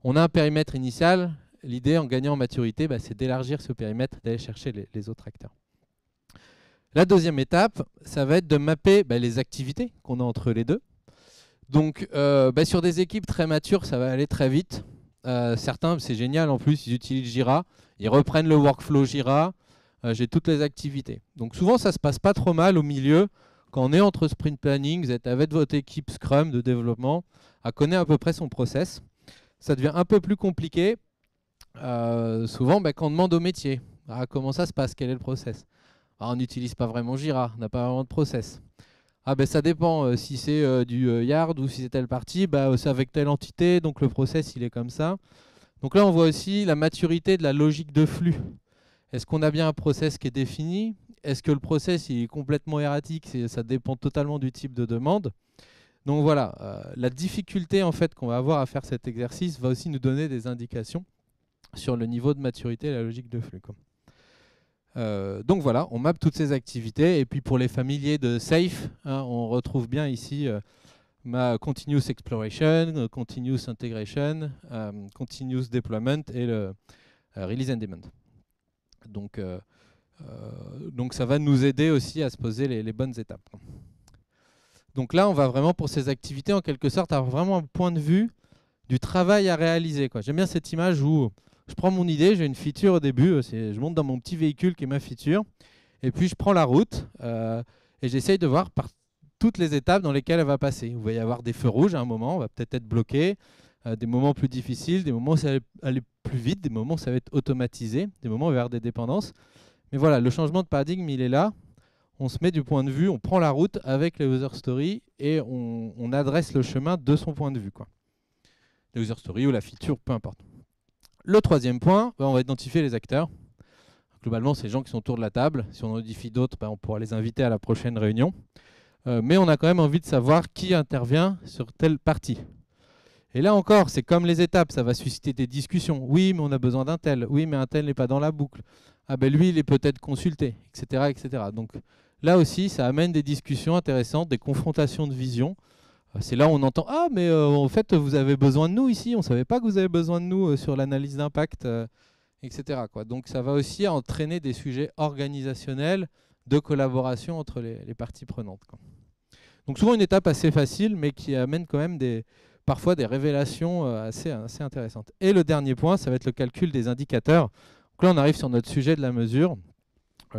on a un périmètre initial, l'idée en gagnant en maturité, c'est d'élargir ce périmètre, d'aller chercher les autres acteurs. La deuxième étape, ça va être de mapper les activités qu'on a entre les deux. Donc sur des équipes très matures, ça va aller très vite. Certains, c'est génial en plus, ils utilisent Jira, ils reprennent le workflow Jira. J'ai toutes les activités. Donc souvent, ça ne se passe pas trop mal au milieu. Quand on est entre sprint planning, vous êtes avec votre équipe Scrum de développement, à connaître à peu près son process. Ça devient un peu plus compliqué. Souvent, quand on demande au métier, comment ça se passe, quel est le process? On n'utilise pas vraiment Jira, on n'a pas vraiment de process. Ça dépend, si c'est du yard ou si c'est telle partie, c'est avec telle entité, donc le process il est comme ça. Donc là, on voit aussi la maturité de la logique de flux. Est-ce qu'on a bien un process qui est défini? Est-ce que le process il est complètement erratique? Ça dépend totalement du type de demande. Donc voilà, la difficulté en fait qu'on va avoir à faire cet exercice va aussi nous donner des indications sur le niveau de maturité et la logique de flux, quoi. Donc voilà, on mappe toutes ces activités. Et puis pour les familiers de Safe, on retrouve bien ici ma Continuous Exploration, Continuous Integration, Continuous Deployment et le Release and Demand. Donc ça va nous aider aussi à se poser les bonnes étapes. Donc là, on va vraiment pour ces activités, en quelque sorte, avoir vraiment un point de vue du travail à réaliser, quoi. J'aime bien cette image où je prends mon idée, j'ai une feature au début, je monte dans mon petit véhicule qui est ma feature, et puis je prends la route et j'essaye de voir par toutes les étapes dans lesquelles elle va passer. Il va y avoir des feux rouges à un moment, on va peut-être être bloqué, des moments plus difficiles, des moments où ça va aller plus vite, des moments où ça va être automatisé, des moments où il va y avoir des dépendances. Mais voilà, le changement de paradigme, il est là. On se met du point de vue, on prend la route avec les user stories et on adresse le chemin de son point de vue, quoi. La user story ou la feature, peu importe. Le troisième point, on va identifier les acteurs. Globalement, c'est les gens qui sont autour de la table. Si on en identifie d'autres, on pourra les inviter à la prochaine réunion. Mais on a quand même envie de savoir qui intervient sur telle partie. Et là encore, c'est comme les étapes, ça va susciter des discussions. Oui, mais on a besoin d'un tel. Oui, mais un tel n'est pas dans la boucle. Ah ben lui, il est peut-être consulté, etc., etc. Donc là aussi, ça amène des discussions intéressantes, des confrontations de vision. C'est là où on entend « Ah, mais en fait, vous avez besoin de nous ici. On ne savait pas que vous avez besoin de nous sur l'analyse d'impact, etc. » Donc ça va aussi entraîner des sujets organisationnels de collaboration entre les parties prenantes, quoi. Donc souvent une étape assez facile, mais qui amène quand même parfois des révélations assez intéressantes. Et le dernier point, ça va être le calcul des indicateurs. Donc là, on arrive sur notre sujet de la mesure.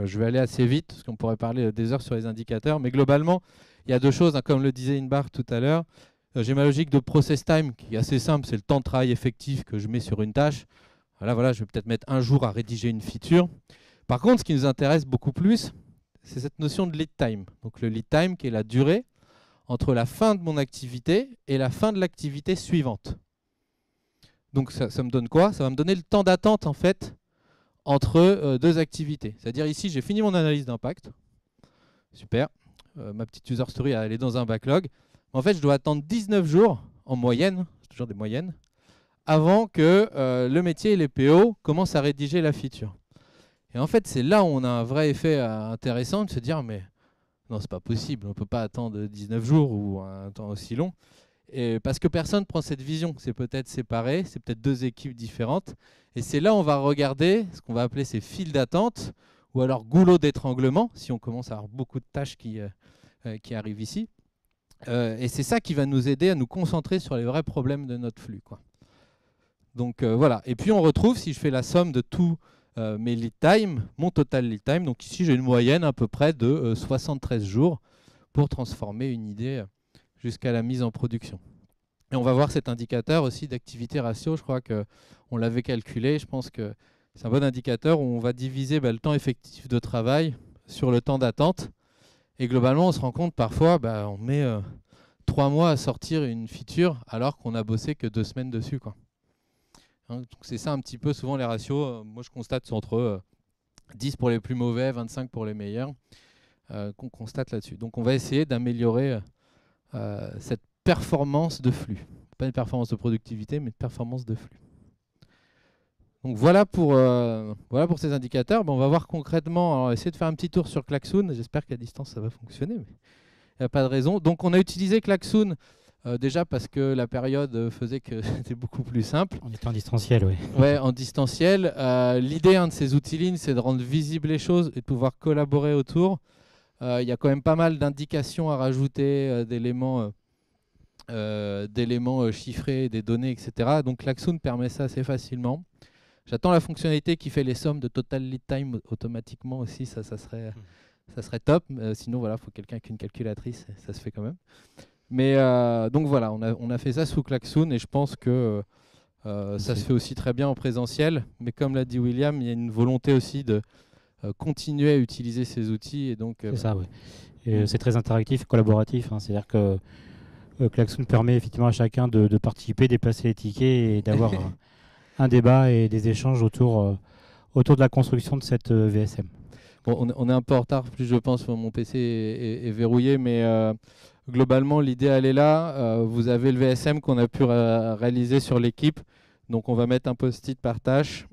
Je vais aller assez vite, parce qu'on pourrait parler des heures sur les indicateurs. Mais globalement, il y a deux choses, hein, comme le disait Inbar tout à l'heure. J'ai ma logique de process time, qui est assez simple. C'est le temps de travail effectif que je mets sur une tâche. Voilà, je vais peut-être mettre un jour à rédiger une feature. Par contre, ce qui nous intéresse beaucoup plus, c'est cette notion de lead time. Donc le lead time, qui est la durée entre la fin de mon activité et la fin de l'activité suivante. Donc ça me donne quoi? Ça va me donner le temps d'attente en fait entre deux activités. C'est-à-dire ici, j'ai fini mon analyse d'impact. Super. Ma petite user story, elle est dans un backlog. En fait, je dois attendre 19 jours en moyenne, c'est toujours des moyennes, avant que le métier et les PO commencent à rédiger la feature. Et en fait, c'est là où on a un vrai effet intéressant de se dire, mais non, c'est pas possible, on ne peut pas attendre 19 jours ou un temps aussi long. Et parce que personne ne prend cette vision. C'est peut-être séparé, c'est peut-être deux équipes différentes. Et c'est là où on va regarder ce qu'on va appeler ces files d'attente ou alors goulot d'étranglement, si on commence à avoir beaucoup de tâches qui arrivent ici. Et c'est ça qui va nous aider à nous concentrer sur les vrais problèmes de notre flux, quoi. Donc voilà. Et puis on retrouve, si je fais la somme de tous mes lead time, mon total lead time, donc ici j'ai une moyenne à peu près de 73 jours pour transformer une idée jusqu'à la mise en production. Et on va voir cet indicateur aussi d'activité ratio, je crois qu'on l'avait calculé, je pense que c'est un bon indicateur où on va diviser le temps effectif de travail sur le temps d'attente. Et globalement, on se rend compte parfois, on met 3 mois à sortir une feature alors qu'on a bossé que 2 semaines dessus, quoi. Hein, donc c'est ça un petit peu souvent les ratios. Moi, je constate c'est entre 10 pour les plus mauvais, 25 pour les meilleurs, qu'on constate là-dessus. Donc on va essayer d'améliorer cette performance de flux. Pas une performance de productivité, mais une performance de flux. Donc voilà pour ces indicateurs. On va voir concrètement, alors, essayer de faire un petit tour sur Klaxoon. J'espère qu'à distance ça va fonctionner, mais il n'y a pas de raison. Donc on a utilisé Klaxoon déjà parce que la période faisait que c'était beaucoup plus simple. On était en distanciel, oui. Ouais, en distanciel. L'idée de ces outils-lignes, c'est de rendre visibles les choses et de pouvoir collaborer autour. Il y a quand même pas mal d'indications à rajouter, d'éléments chiffrés, des données, etc. Donc Klaxoon permet ça assez facilement. J'attends la fonctionnalité qui fait les sommes de total lead time automatiquement aussi, ça serait top. Sinon, voilà, il faut quelqu'un avec une calculatrice, ça se fait quand même. Mais donc voilà, on a fait ça sous Klaxoon et je pense que ça se fait aussi très bien en présentiel. Mais comme l'a dit William, il y a une volonté aussi de continuer à utiliser ces outils. Et donc, c'est ça, oui. C'est très interactif et collaboratif. Hein. C'est-à-dire que Klaxoon permet effectivement à chacun de participer, déplacer les tickets et d'avoir un débat et des échanges autour de la construction de cette VSM. Bon, on est un peu en retard, plus je pense, mon PC est verrouillé, mais globalement, l'idée, elle est là. Vous avez le VSM qu'on a pu réaliser sur l'équipe. Donc, on va mettre un post-it par tâche.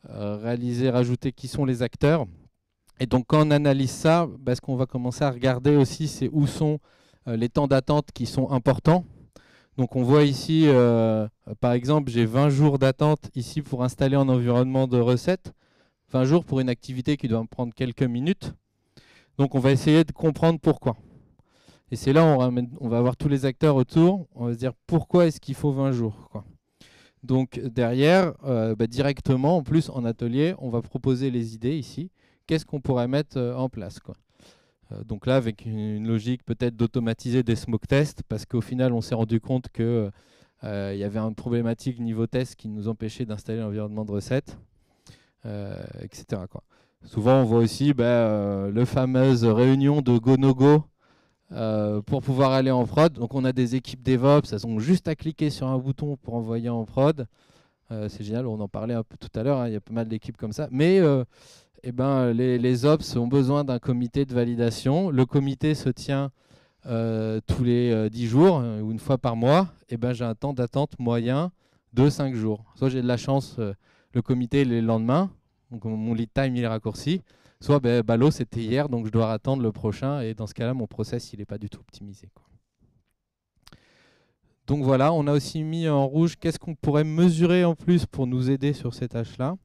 Réaliser, rajouter qui sont les acteurs. Et donc, quand on analyse ça, ce qu'on va commencer à regarder aussi, c'est où sont les temps d'attente qui sont importants. Donc, on voit ici, par exemple, j'ai 20 jours d'attente ici pour installer un environnement de recettes. 20 jours pour une activité qui doit me prendre quelques minutes. Donc on va essayer de comprendre pourquoi. Et c'est là où on va avoir tous les acteurs autour, on va se dire pourquoi est-ce qu'il faut 20 jours, quoi. Donc derrière, directement, en plus en atelier, on va proposer les idées ici. Qu'est-ce qu'on pourrait mettre en place, quoi. Donc là, avec une logique peut-être d'automatiser des smoke tests, parce qu'au final, on s'est rendu compte qu'il y avait une problématique niveau test qui nous empêchait d'installer l'environnement de recette, etc., quoi. Souvent, on voit aussi le fameuse réunion de go-no-go pour pouvoir aller en prod. Donc on a des équipes DevOps, elles ont juste à cliquer sur un bouton pour envoyer en prod. C'est génial, on en parlait un peu tout à l'heure, hein, il y a pas mal d'équipes comme ça. Mais les Ops ont besoin d'un comité de validation. Le comité se tient tous les 10 jours ou une fois par mois. J'ai un temps d'attente moyen de 5 jours. Soit j'ai de la chance, le comité il est le lendemain, donc mon lead time il est raccourci. Soit ballot c'était hier, donc je dois attendre le prochain. Et dans ce cas-là, mon process il n'est pas du tout optimisé, quoi. Donc voilà, on a aussi mis en rouge qu'est-ce qu'on pourrait mesurer en plus pour nous aider sur ces tâches-là.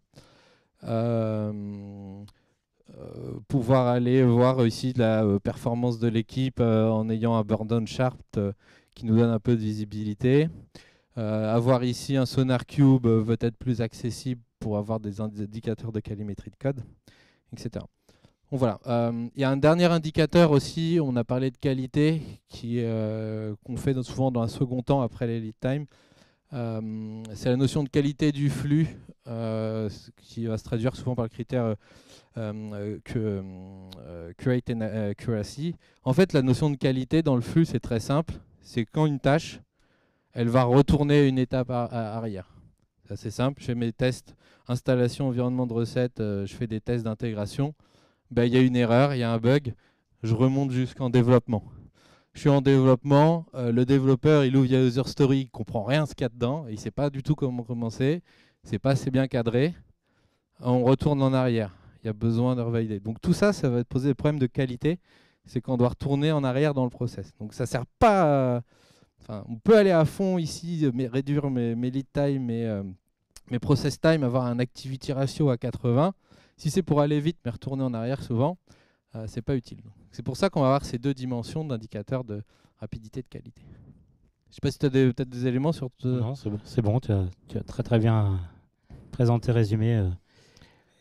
Pouvoir aller voir ici la performance de l'équipe en ayant un burn-down chart qui nous donne un peu de visibilité. Avoir ici un sonar cube peut-être plus accessible pour avoir des indicateurs de calorimétrie de code, etc. Donc voilà. Il y a un dernier indicateur aussi, on a parlé de qualité, qu'on fait souvent dans un second temps après les lead time. C'est la notion de qualité du flux qui va se traduire souvent par le critère Create and Accuracy. En fait, la notion de qualité dans le flux, c'est très simple. C'est quand une tâche, elle va retourner une étape arrière. C'est assez simple. Je fais mes tests installation, environnement de recette, je fais des tests d'intégration. Il y a une erreur, il y a un bug, je remonte jusqu'en développement. Je suis en développement, le développeur il ouvre via User Story, il ne comprend rien ce qu'il y a dedans, il ne sait pas du tout comment commencer, c'est pas assez bien cadré, on retourne en arrière, il y a besoin de revalider. Donc tout ça, ça va poser des problèmes de qualité, c'est qu'on doit retourner en arrière dans le process. Donc ça ne sert pas on peut aller à fond ici, réduire mes lead time, mes process time, avoir un activity ratio à 80. Si c'est pour aller vite mais retourner en arrière souvent, c'est pas utile. C'est pour ça qu'on va avoir ces deux dimensions d'indicateurs de rapidité et de qualité. Je ne sais pas si tu as peut-être des éléments sur... Non, c'est bon, tu as très bien présenté, résumé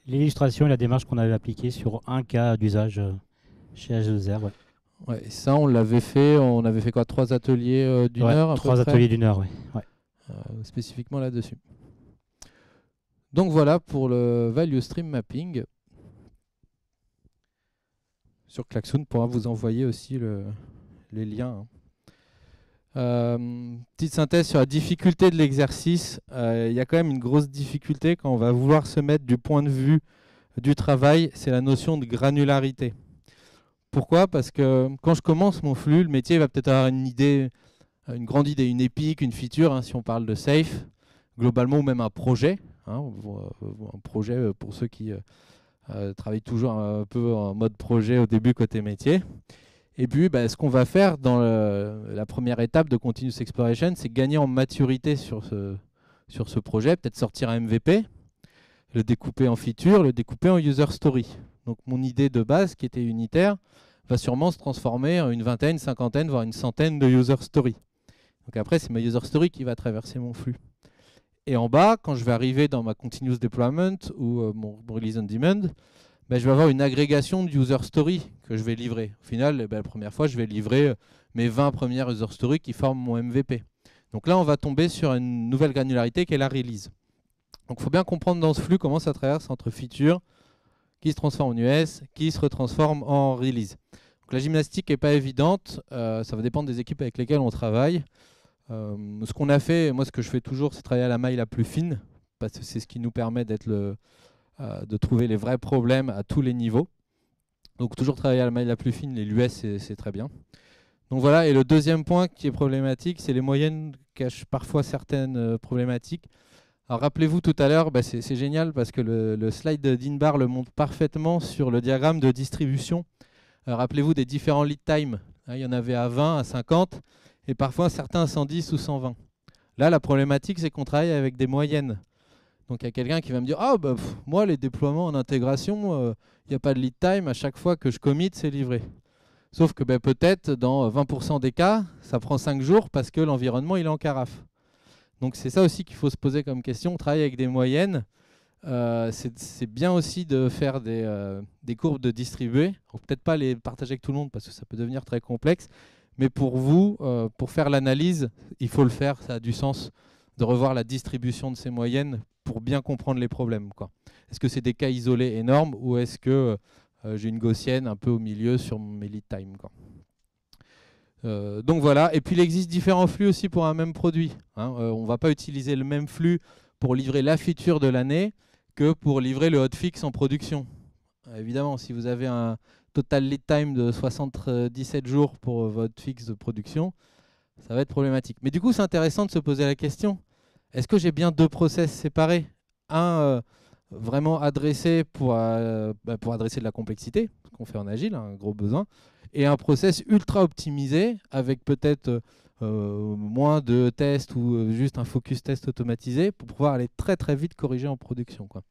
l'illustration et la démarche qu'on avait appliquée sur un cas d'usage chez H2R. Ouais. Ouais, ça, on l'avait fait. On avait fait quoi? 3 ateliers d'une heure 3 ateliers d'une heure, oui. Ouais. Spécifiquement là-dessus. Donc voilà pour le Value Stream Mapping. Sur Klaxoon, pourra vous envoyer aussi les liens. Petite synthèse sur la difficulté de l'exercice. Il y a quand même une grosse difficulté quand on va vouloir se mettre du point de vue du travail, c'est la notion de granularité. Pourquoi? Parce que quand je commence mon flux, le métier va peut-être avoir une idée, une grande idée, une épique, une feature, hein, si on parle de safe, globalement, ou même un projet. Hein, un projet pour ceux qui travaillent toujours un peu en mode projet au début côté métier. Et puis, ce qu'on va faire dans la première étape de Continuous Exploration, c'est gagner en maturité sur ce projet, peut-être sortir un MVP, le découper en feature, le découper en user story. Donc mon idée de base, qui était unitaire, va sûrement se transformer en une vingtaine, cinquantaine, voire une centaine de user story. Donc après, c'est ma user story qui va traverser mon flux. Et en bas, quand je vais arriver dans ma continuous deployment ou mon release on demand, je vais avoir une agrégation de user story que je vais livrer. Au final, la première fois, je vais livrer mes 20 premières user stories qui forment mon MVP. Donc là, on va tomber sur une nouvelle granularité qui est la release. Donc il faut bien comprendre dans ce flux comment ça traverse entre feature, qui se transforme en US, qui se retransforme en release. Donc la gymnastique n'est pas évidente, ça va dépendre des équipes avec lesquelles on travaille. Ce qu'on a fait, moi ce que je fais toujours, c'est travailler à la maille la plus fine, parce que c'est ce qui nous permet de trouver les vrais problèmes à tous les niveaux. Donc toujours travailler à la maille la plus fine, les l'US c'est très bien. Donc voilà, et le deuxième point qui est problématique, c'est les moyennes cachent parfois certaines problématiques. Alors rappelez-vous tout à l'heure, c'est génial parce que le slide d'Inbar le montre parfaitement sur le diagramme de distribution. Rappelez-vous des différents lead time. Il y en avait à 20, à 50 et parfois certains à 110 ou 120. Là, la problématique, c'est qu'on travaille avec des moyennes. Donc il y a quelqu'un qui va me dire « moi, les déploiements en intégration, il n'y a pas de lead time, à chaque fois que je commit, c'est livré. » Sauf que peut-être dans 20% des cas, ça prend 5 jours parce que l'environnement il est en carafe. Donc c'est ça aussi qu'il faut se poser comme question. On travaille avec des moyennes. C'est bien aussi de faire des courbes de distribués. Peut-être pas les partager avec tout le monde parce que ça peut devenir très complexe. Mais pour vous, pour faire l'analyse, il faut le faire. Ça a du sens de revoir la distribution de ces moyennes pour bien comprendre les problèmes, quoi. Est-ce que c'est des cas isolés énormes ou est-ce que j'ai une gaussienne un peu au milieu sur mes lead time, quoi. Donc voilà, et puis il existe différents flux aussi pour un même produit, hein. On ne va pas utiliser le même flux pour livrer la feature de l'année que pour livrer le hotfix en production. Évidemment, si vous avez un total lead time de 77 jours pour votre hotfix de production, ça va être problématique. Mais du coup, c'est intéressant de se poser la question, est-ce que j'ai bien deux process séparés? Un vraiment adressé pour adresser de la complexité, ce qu'on fait en agile, un gros besoin, et un process ultra optimisé avec peut-être moins de tests ou juste un focus test automatisé pour pouvoir aller très très vite corriger en production, quoi.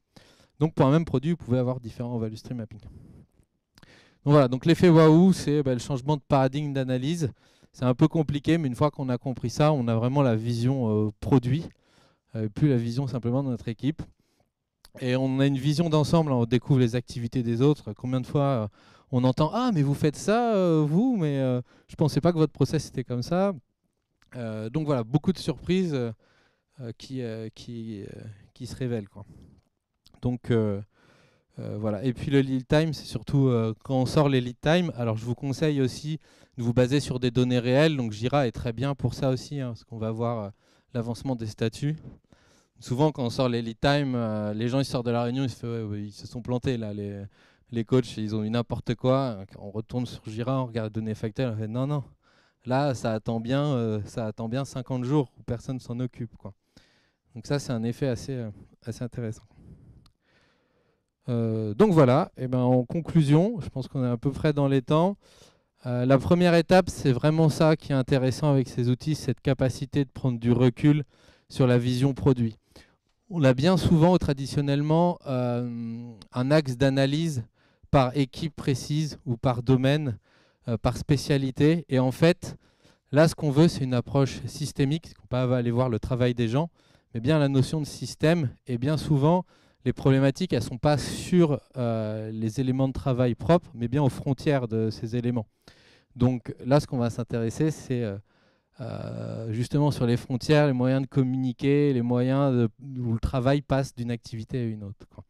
Donc pour un même produit, vous pouvez avoir différents value stream mapping. Donc voilà, donc l'effet waouh, c'est le changement de paradigme d'analyse. C'est un peu compliqué, mais une fois qu'on a compris ça, on a vraiment la vision produit, plus la vision simplement de notre équipe. Et on a une vision d'ensemble, on découvre les activités des autres. Combien de fois on entend « Ah, mais vous faites ça, vous, mais je ne pensais pas que votre process était comme ça. » Donc voilà, beaucoup de surprises qui se révèlent, quoi. Donc voilà. Et puis le lead time, c'est surtout quand on sort les lead time. Alors je vous conseille aussi de vous baser sur des données réelles. Donc Jira est très bien pour ça aussi, hein, parce qu'on va voir l'avancement des statuts. Souvent, quand on sort les lead time, les gens ils sortent de la réunion, ils se sont plantés là. Les coachs, ils ont eu n'importe quoi. On retourne sur Jira, on regarde les données factuelles, on fait non. Là, ça attend bien 50 jours où personne ne s'en occupe, quoi. Donc ça, c'est un effet assez intéressant. Donc voilà, et en conclusion, je pense qu'on est à peu près dans les temps. La première étape, c'est vraiment ça qui est intéressant avec ces outils, cette capacité de prendre du recul sur la vision produit. On a bien souvent, traditionnellement, un axe d'analyse par équipe précise ou par domaine, par spécialité. Et en fait, là, ce qu'on veut, c'est une approche systémique. On ne va pas aller voir le travail des gens, mais bien la notion de système. Et bien souvent, les problématiques, elles ne sont pas sur les éléments de travail propres, mais bien aux frontières de ces éléments. Donc là, ce qu'on va s'intéresser, c'est justement sur les frontières, les moyens de communiquer, les moyens où le travail passe d'une activité à une autre, quoi.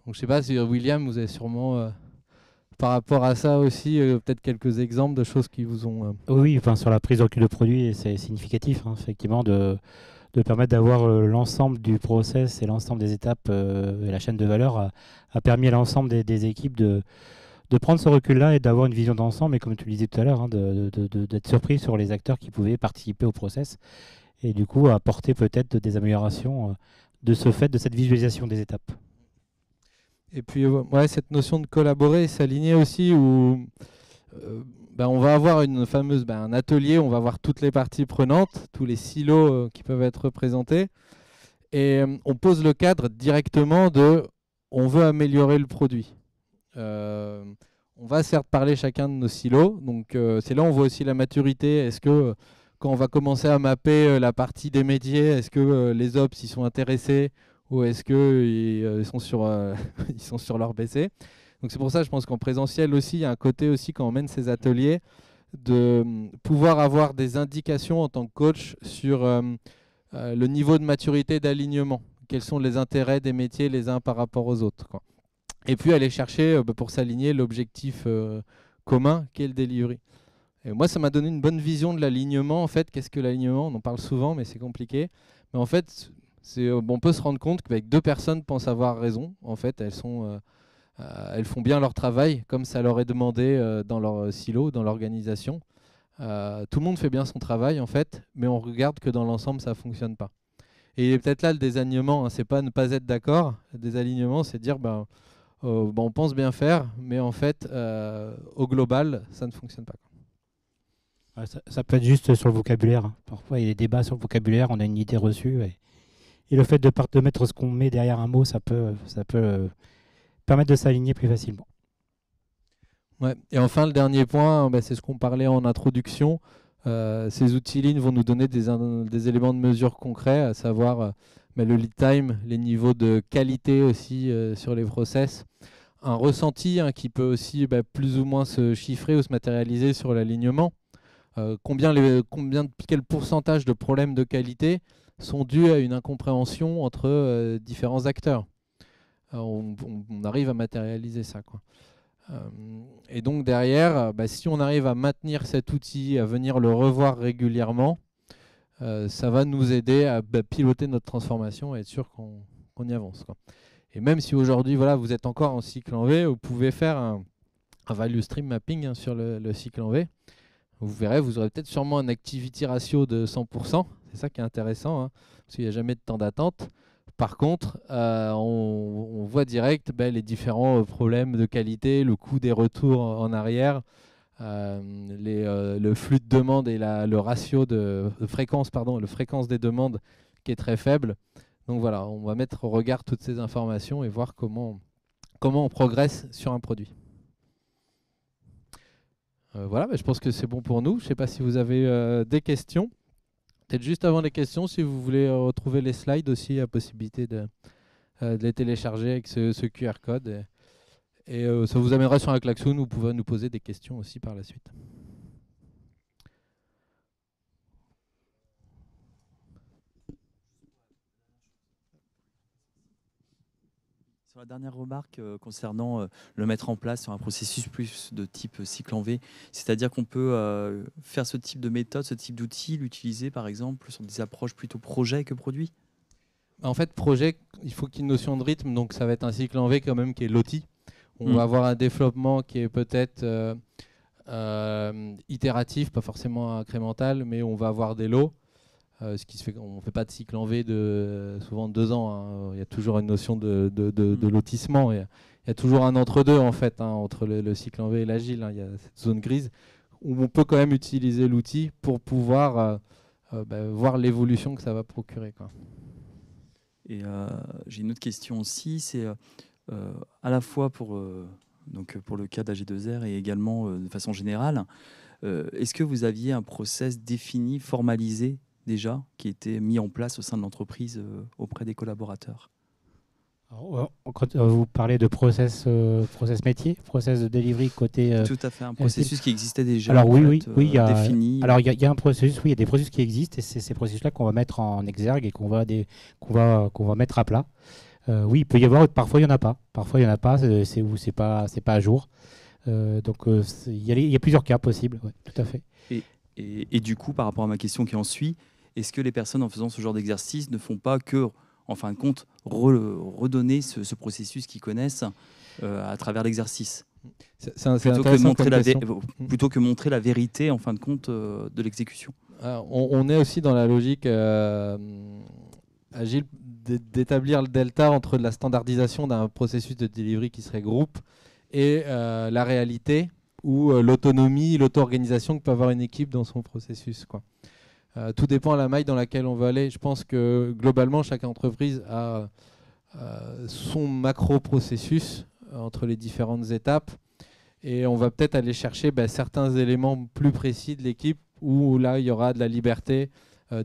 Donc je ne sais pas si William, vous avez sûrement par rapport à ça aussi peut-être quelques exemples de choses qui vous ont... Oui, enfin, sur la prise de recul de produit, c'est significatif, hein, effectivement, de permettre d'avoir l'ensemble du process et l'ensemble des étapes et la chaîne de valeur a permis à l'ensemble des équipes de prendre ce recul-là et d'avoir une vision d'ensemble, et comme tu le disais tout à l'heure, hein, d'être surpris sur les acteurs qui pouvaient participer au process, et du coup apporter peut-être des améliorations de ce fait, de cette visualisation des étapes. Et puis ouais, cette notion de collaborer, s'aligner aussi, où on va avoir une fameuse, un atelier, on va voir toutes les parties prenantes, tous les silos qui peuvent être représentés, et on pose le cadre directement de on veut améliorer le produit. On va certes parler chacun de nos silos, donc c'est là où on voit aussi la maturité. Est-ce que quand on va commencer à mapper la partie des métiers, est-ce que les ops y sont intéressés ou est-ce qu'ils sont ils sont sur leur PC? Donc c'est pour ça, je pense qu'en présentiel aussi, il y a un côté aussi quand on mène ces ateliers de pouvoir avoir des indications en tant que coach sur le niveau de maturité d'alignement. Quels sont les intérêts des métiers les uns par rapport aux autres, quoi. Et puis aller chercher pour s'aligner l'objectif commun qui est le delivery. Et moi, ça m'a donné une bonne vision de l'alignement. En fait, qu'est-ce que l'alignement? On en parle souvent, mais c'est compliqué. Mais en fait, on peut se rendre compte qu'avec deux personnes pensent avoir raison. En fait, elles font bien leur travail comme ça leur est demandé dans leur silo, dans l'organisation. Tout le monde fait bien son travail, en fait, mais on regarde que dans l'ensemble, ça ne fonctionne pas. Et peut-être là, le désalignement, hein, c'est pas ne pas être d'accord. Le désalignement, c'est dire... on pense bien faire, mais en fait, au global, ça ne fonctionne pas. Ouais, ça peut être juste sur le vocabulaire, hein. Parfois, il y a des débats sur le vocabulaire, on a une idée reçue. Et le fait de mettre ce qu'on met derrière un mot, ça peut permettre de s'aligner plus facilement. Ouais. Et enfin, le dernier point, bah, c'est ce qu'on parlait en introduction. Ces outils Lean vont nous donner des éléments de mesure concrets, à savoir bah, le lead time, les niveaux de qualité aussi sur les process, un ressenti hein, qui peut aussi bah, plus ou moins se chiffrer ou se matérialiser sur l'alignement. Quel pourcentage de problèmes de qualité sont dus à une incompréhension entre différents acteurs. On arrive à matérialiser ça, quoi. Et donc derrière, bah, si on arrive à maintenir cet outil, à venir le revoir régulièrement, ça va nous aider à piloter notre transformation et être sûr qu'on y avance, quoi. Et même si aujourd'hui voilà, vous êtes encore en cycle en V, vous pouvez faire un value stream mapping hein, sur le cycle en V. Vous verrez, vous aurez peut-être sûrement un activity ratio de 100%. C'est ça qui est intéressant, hein, parce qu'il n'y a jamais de temps d'attente. Par contre, on voit direct les différents problèmes de qualité, le coût des retours en arrière, le flux de demande et le ratio de fréquence, le fréquence des demandes qui est très faible. Donc voilà, on va mettre au regard toutes ces informations et voir comment on progresse sur un produit. Voilà, je pense que c'est bon pour nous. Je ne sais pas si vous avez des questions. Peut-être juste avant les questions, si vous voulez retrouver les slides aussi, il y a possibilité de les télécharger avec ce QR code. Et ça vous amènera sur un klaxon, vous pouvez nous poser des questions aussi par la suite. Sur la dernière remarque concernant le mettre en place sur un processus plus de type cycle en V, c'est-à-dire qu'on peut faire ce type de méthode, ce type d'outil, l'utiliser par exemple sur des approches plutôt projet que produit. En fait, projet, il faut qu'il y ait une notion de rythme, donc ça va être un cycle en V quand même qui est loti. On va avoir un développement qui est peut-être itératif, pas forcément incrémental, mais on va avoir des lots. Ce qui se fait qu'on ne fait pas de cycle en V souvent de 2 ans. Hein. Il y a toujours une notion de lotissement. Il y a toujours un entre-deux en fait, hein, entre le cycle en V et l'agile. Hein. Il y a cette zone grise où on peut quand même utiliser l'outil pour pouvoir voir l'évolution que ça va procurer, quoi. Et j'ai une autre question aussi, c'est à la fois pour le cas d'AG2R et également de façon générale, est-ce que vous aviez un process défini, formalisé déjà, qui était mis en place au sein de l'entreprise auprès des collaborateurs? Alors, quand vous parlez de process métier, process de delivery côté... Tout à fait, un processus qui existait déjà. Alors oui, il y a, défini. Alors il y a un processus, oui, il y a des processus qui existent et c'est ces processus-là qu'on va mettre en exergue et qu'on va mettre à plat. Oui, il peut y avoir, parfois il n'y en a pas. Parfois il n'y en a pas, c'est pas à jour. Donc il y a plusieurs cas possibles, ouais, tout à fait. Et du coup, par rapport à ma question qui en suit, est-ce que les personnes en faisant ce genre d'exercice ne font pas que, en fin de compte, redonner ce processus qu'ils connaissent à travers l'exercice plutôt que montrer la vérité, en fin de compte, de l'exécution? On est aussi dans la logique agile d'établir le delta entre la standardisation d'un processus de delivery qui serait groupe et la réalité ou l'autonomie, l'auto-organisation que peut avoir une équipe dans son processus, quoi. Tout dépend de la maille dans laquelle on veut aller. Je pense que globalement, chaque entreprise a son macro-processus entre les différentes étapes et on va peut-être aller chercher certains éléments plus précis de l'équipe où là, il y aura de la liberté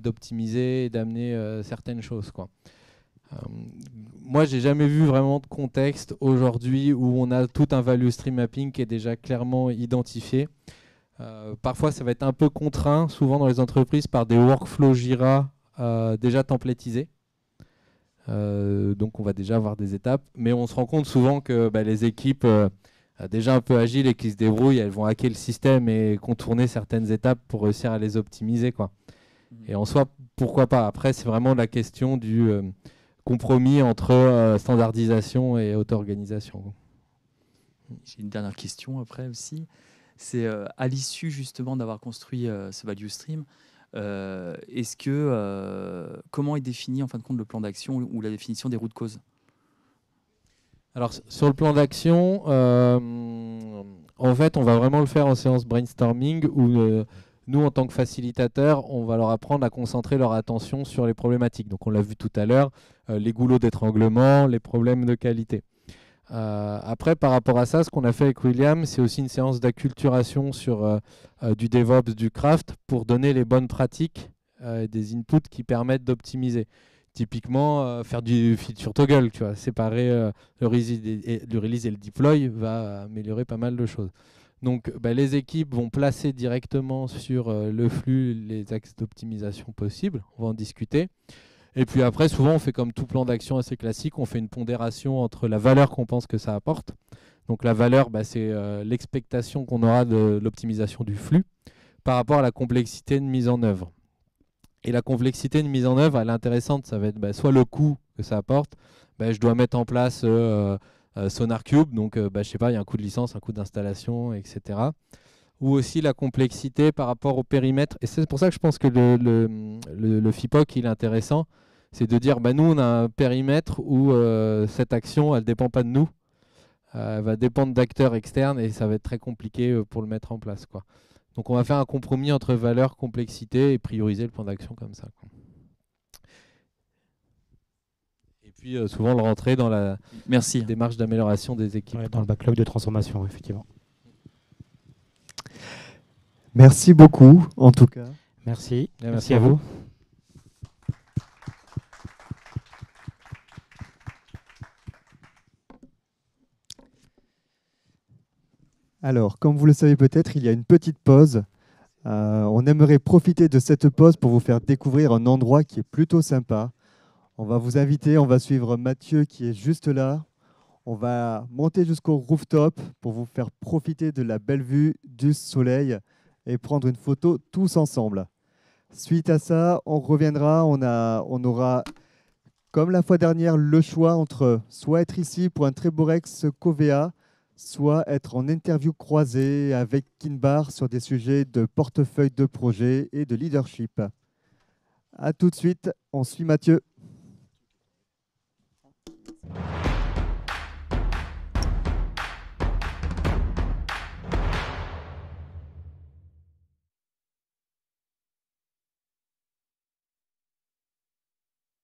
d'optimiser et d'amener certaines choses, quoi. Moi, j'ai jamais vu vraiment de contexte aujourd'hui où on a tout un value stream mapping qui est déjà clairement identifié. Parfois, ça va être un peu contraint, souvent dans les entreprises, par des workflows Jira déjà templétisés. Donc, on va déjà avoir des étapes. Mais on se rend compte souvent que les équipes déjà un peu agiles et qui se débrouillent, elles vont hacker le système et contourner certaines étapes pour réussir à les optimiser, quoi. Et en soi, pourquoi pas? Après, c'est vraiment la question du compromis entre standardisation et auto-organisation. J'ai une dernière question après aussi. C'est à l'issue justement d'avoir construit ce value stream, comment est défini en fin de compte le plan d'action ou la définition des routes causes? Alors sur le plan d'action, en fait, on va vraiment le faire en séance brainstorming où nous, en tant que facilitateurs, on va leur apprendre à concentrer leur attention sur les problématiques. Donc on l'a vu tout à l'heure, les goulots d'étranglement, les problèmes de qualité. Après, par rapport à ça, ce qu'on a fait avec William, c'est aussi une séance d'acculturation sur du DevOps, du craft, pour donner les bonnes pratiques, des inputs qui permettent d'optimiser. Typiquement, faire du feature toggle, tu vois, séparer le release et le deploy va améliorer pas mal de choses. Donc, les équipes vont placer directement sur le flux les axes d'optimisation possibles. On va en discuter. Et puis après, souvent, on fait comme tout plan d'action assez classique, on fait une pondération entre la valeur qu'on pense que ça apporte. Donc la valeur, c'est l'expectation qu'on aura de l'optimisation du flux par rapport à la complexité de mise en œuvre. Et la complexité de mise en œuvre, elle est intéressante. Ça va être soit le coût que ça apporte. Je dois mettre en place SonarCube, donc je sais pas, il y a un coût de licence, un coût d'installation, etc. Ou aussi la complexité par rapport au périmètre. Et c'est pour ça que je pense que le FIPOC, il est intéressant. C'est de dire, nous, on a un périmètre où cette action, elle ne dépend pas de nous. Elle va dépendre d'acteurs externes et ça va être très compliqué pour le mettre en place, quoi. Donc on va faire un compromis entre valeur, complexité et prioriser le plan d'action comme ça, quoi. Et puis souvent le rentrer dans la démarche d'amélioration des équipes. Ouais, dans le backlog de transformation, effectivement. Merci beaucoup, en tout cas. Merci. Merci à vous. Alors, comme vous le savez peut-être, il y a une petite pause. On aimerait profiter de cette pause pour vous faire découvrir un endroit qui est plutôt sympa. On va vous inviter, on va suivre Mathieu qui est juste là. On va monter jusqu'au rooftop pour vous faire profiter de la belle vue du soleil et prendre une photo tous ensemble. Suite à ça, on reviendra, on aura, comme la fois dernière, le choix entre soit être ici pour un très beau Rex Covea, soit être en interview croisée avec Kinbar sur des sujets de portefeuille de projet et de leadership. À tout de suite, on suit Mathieu.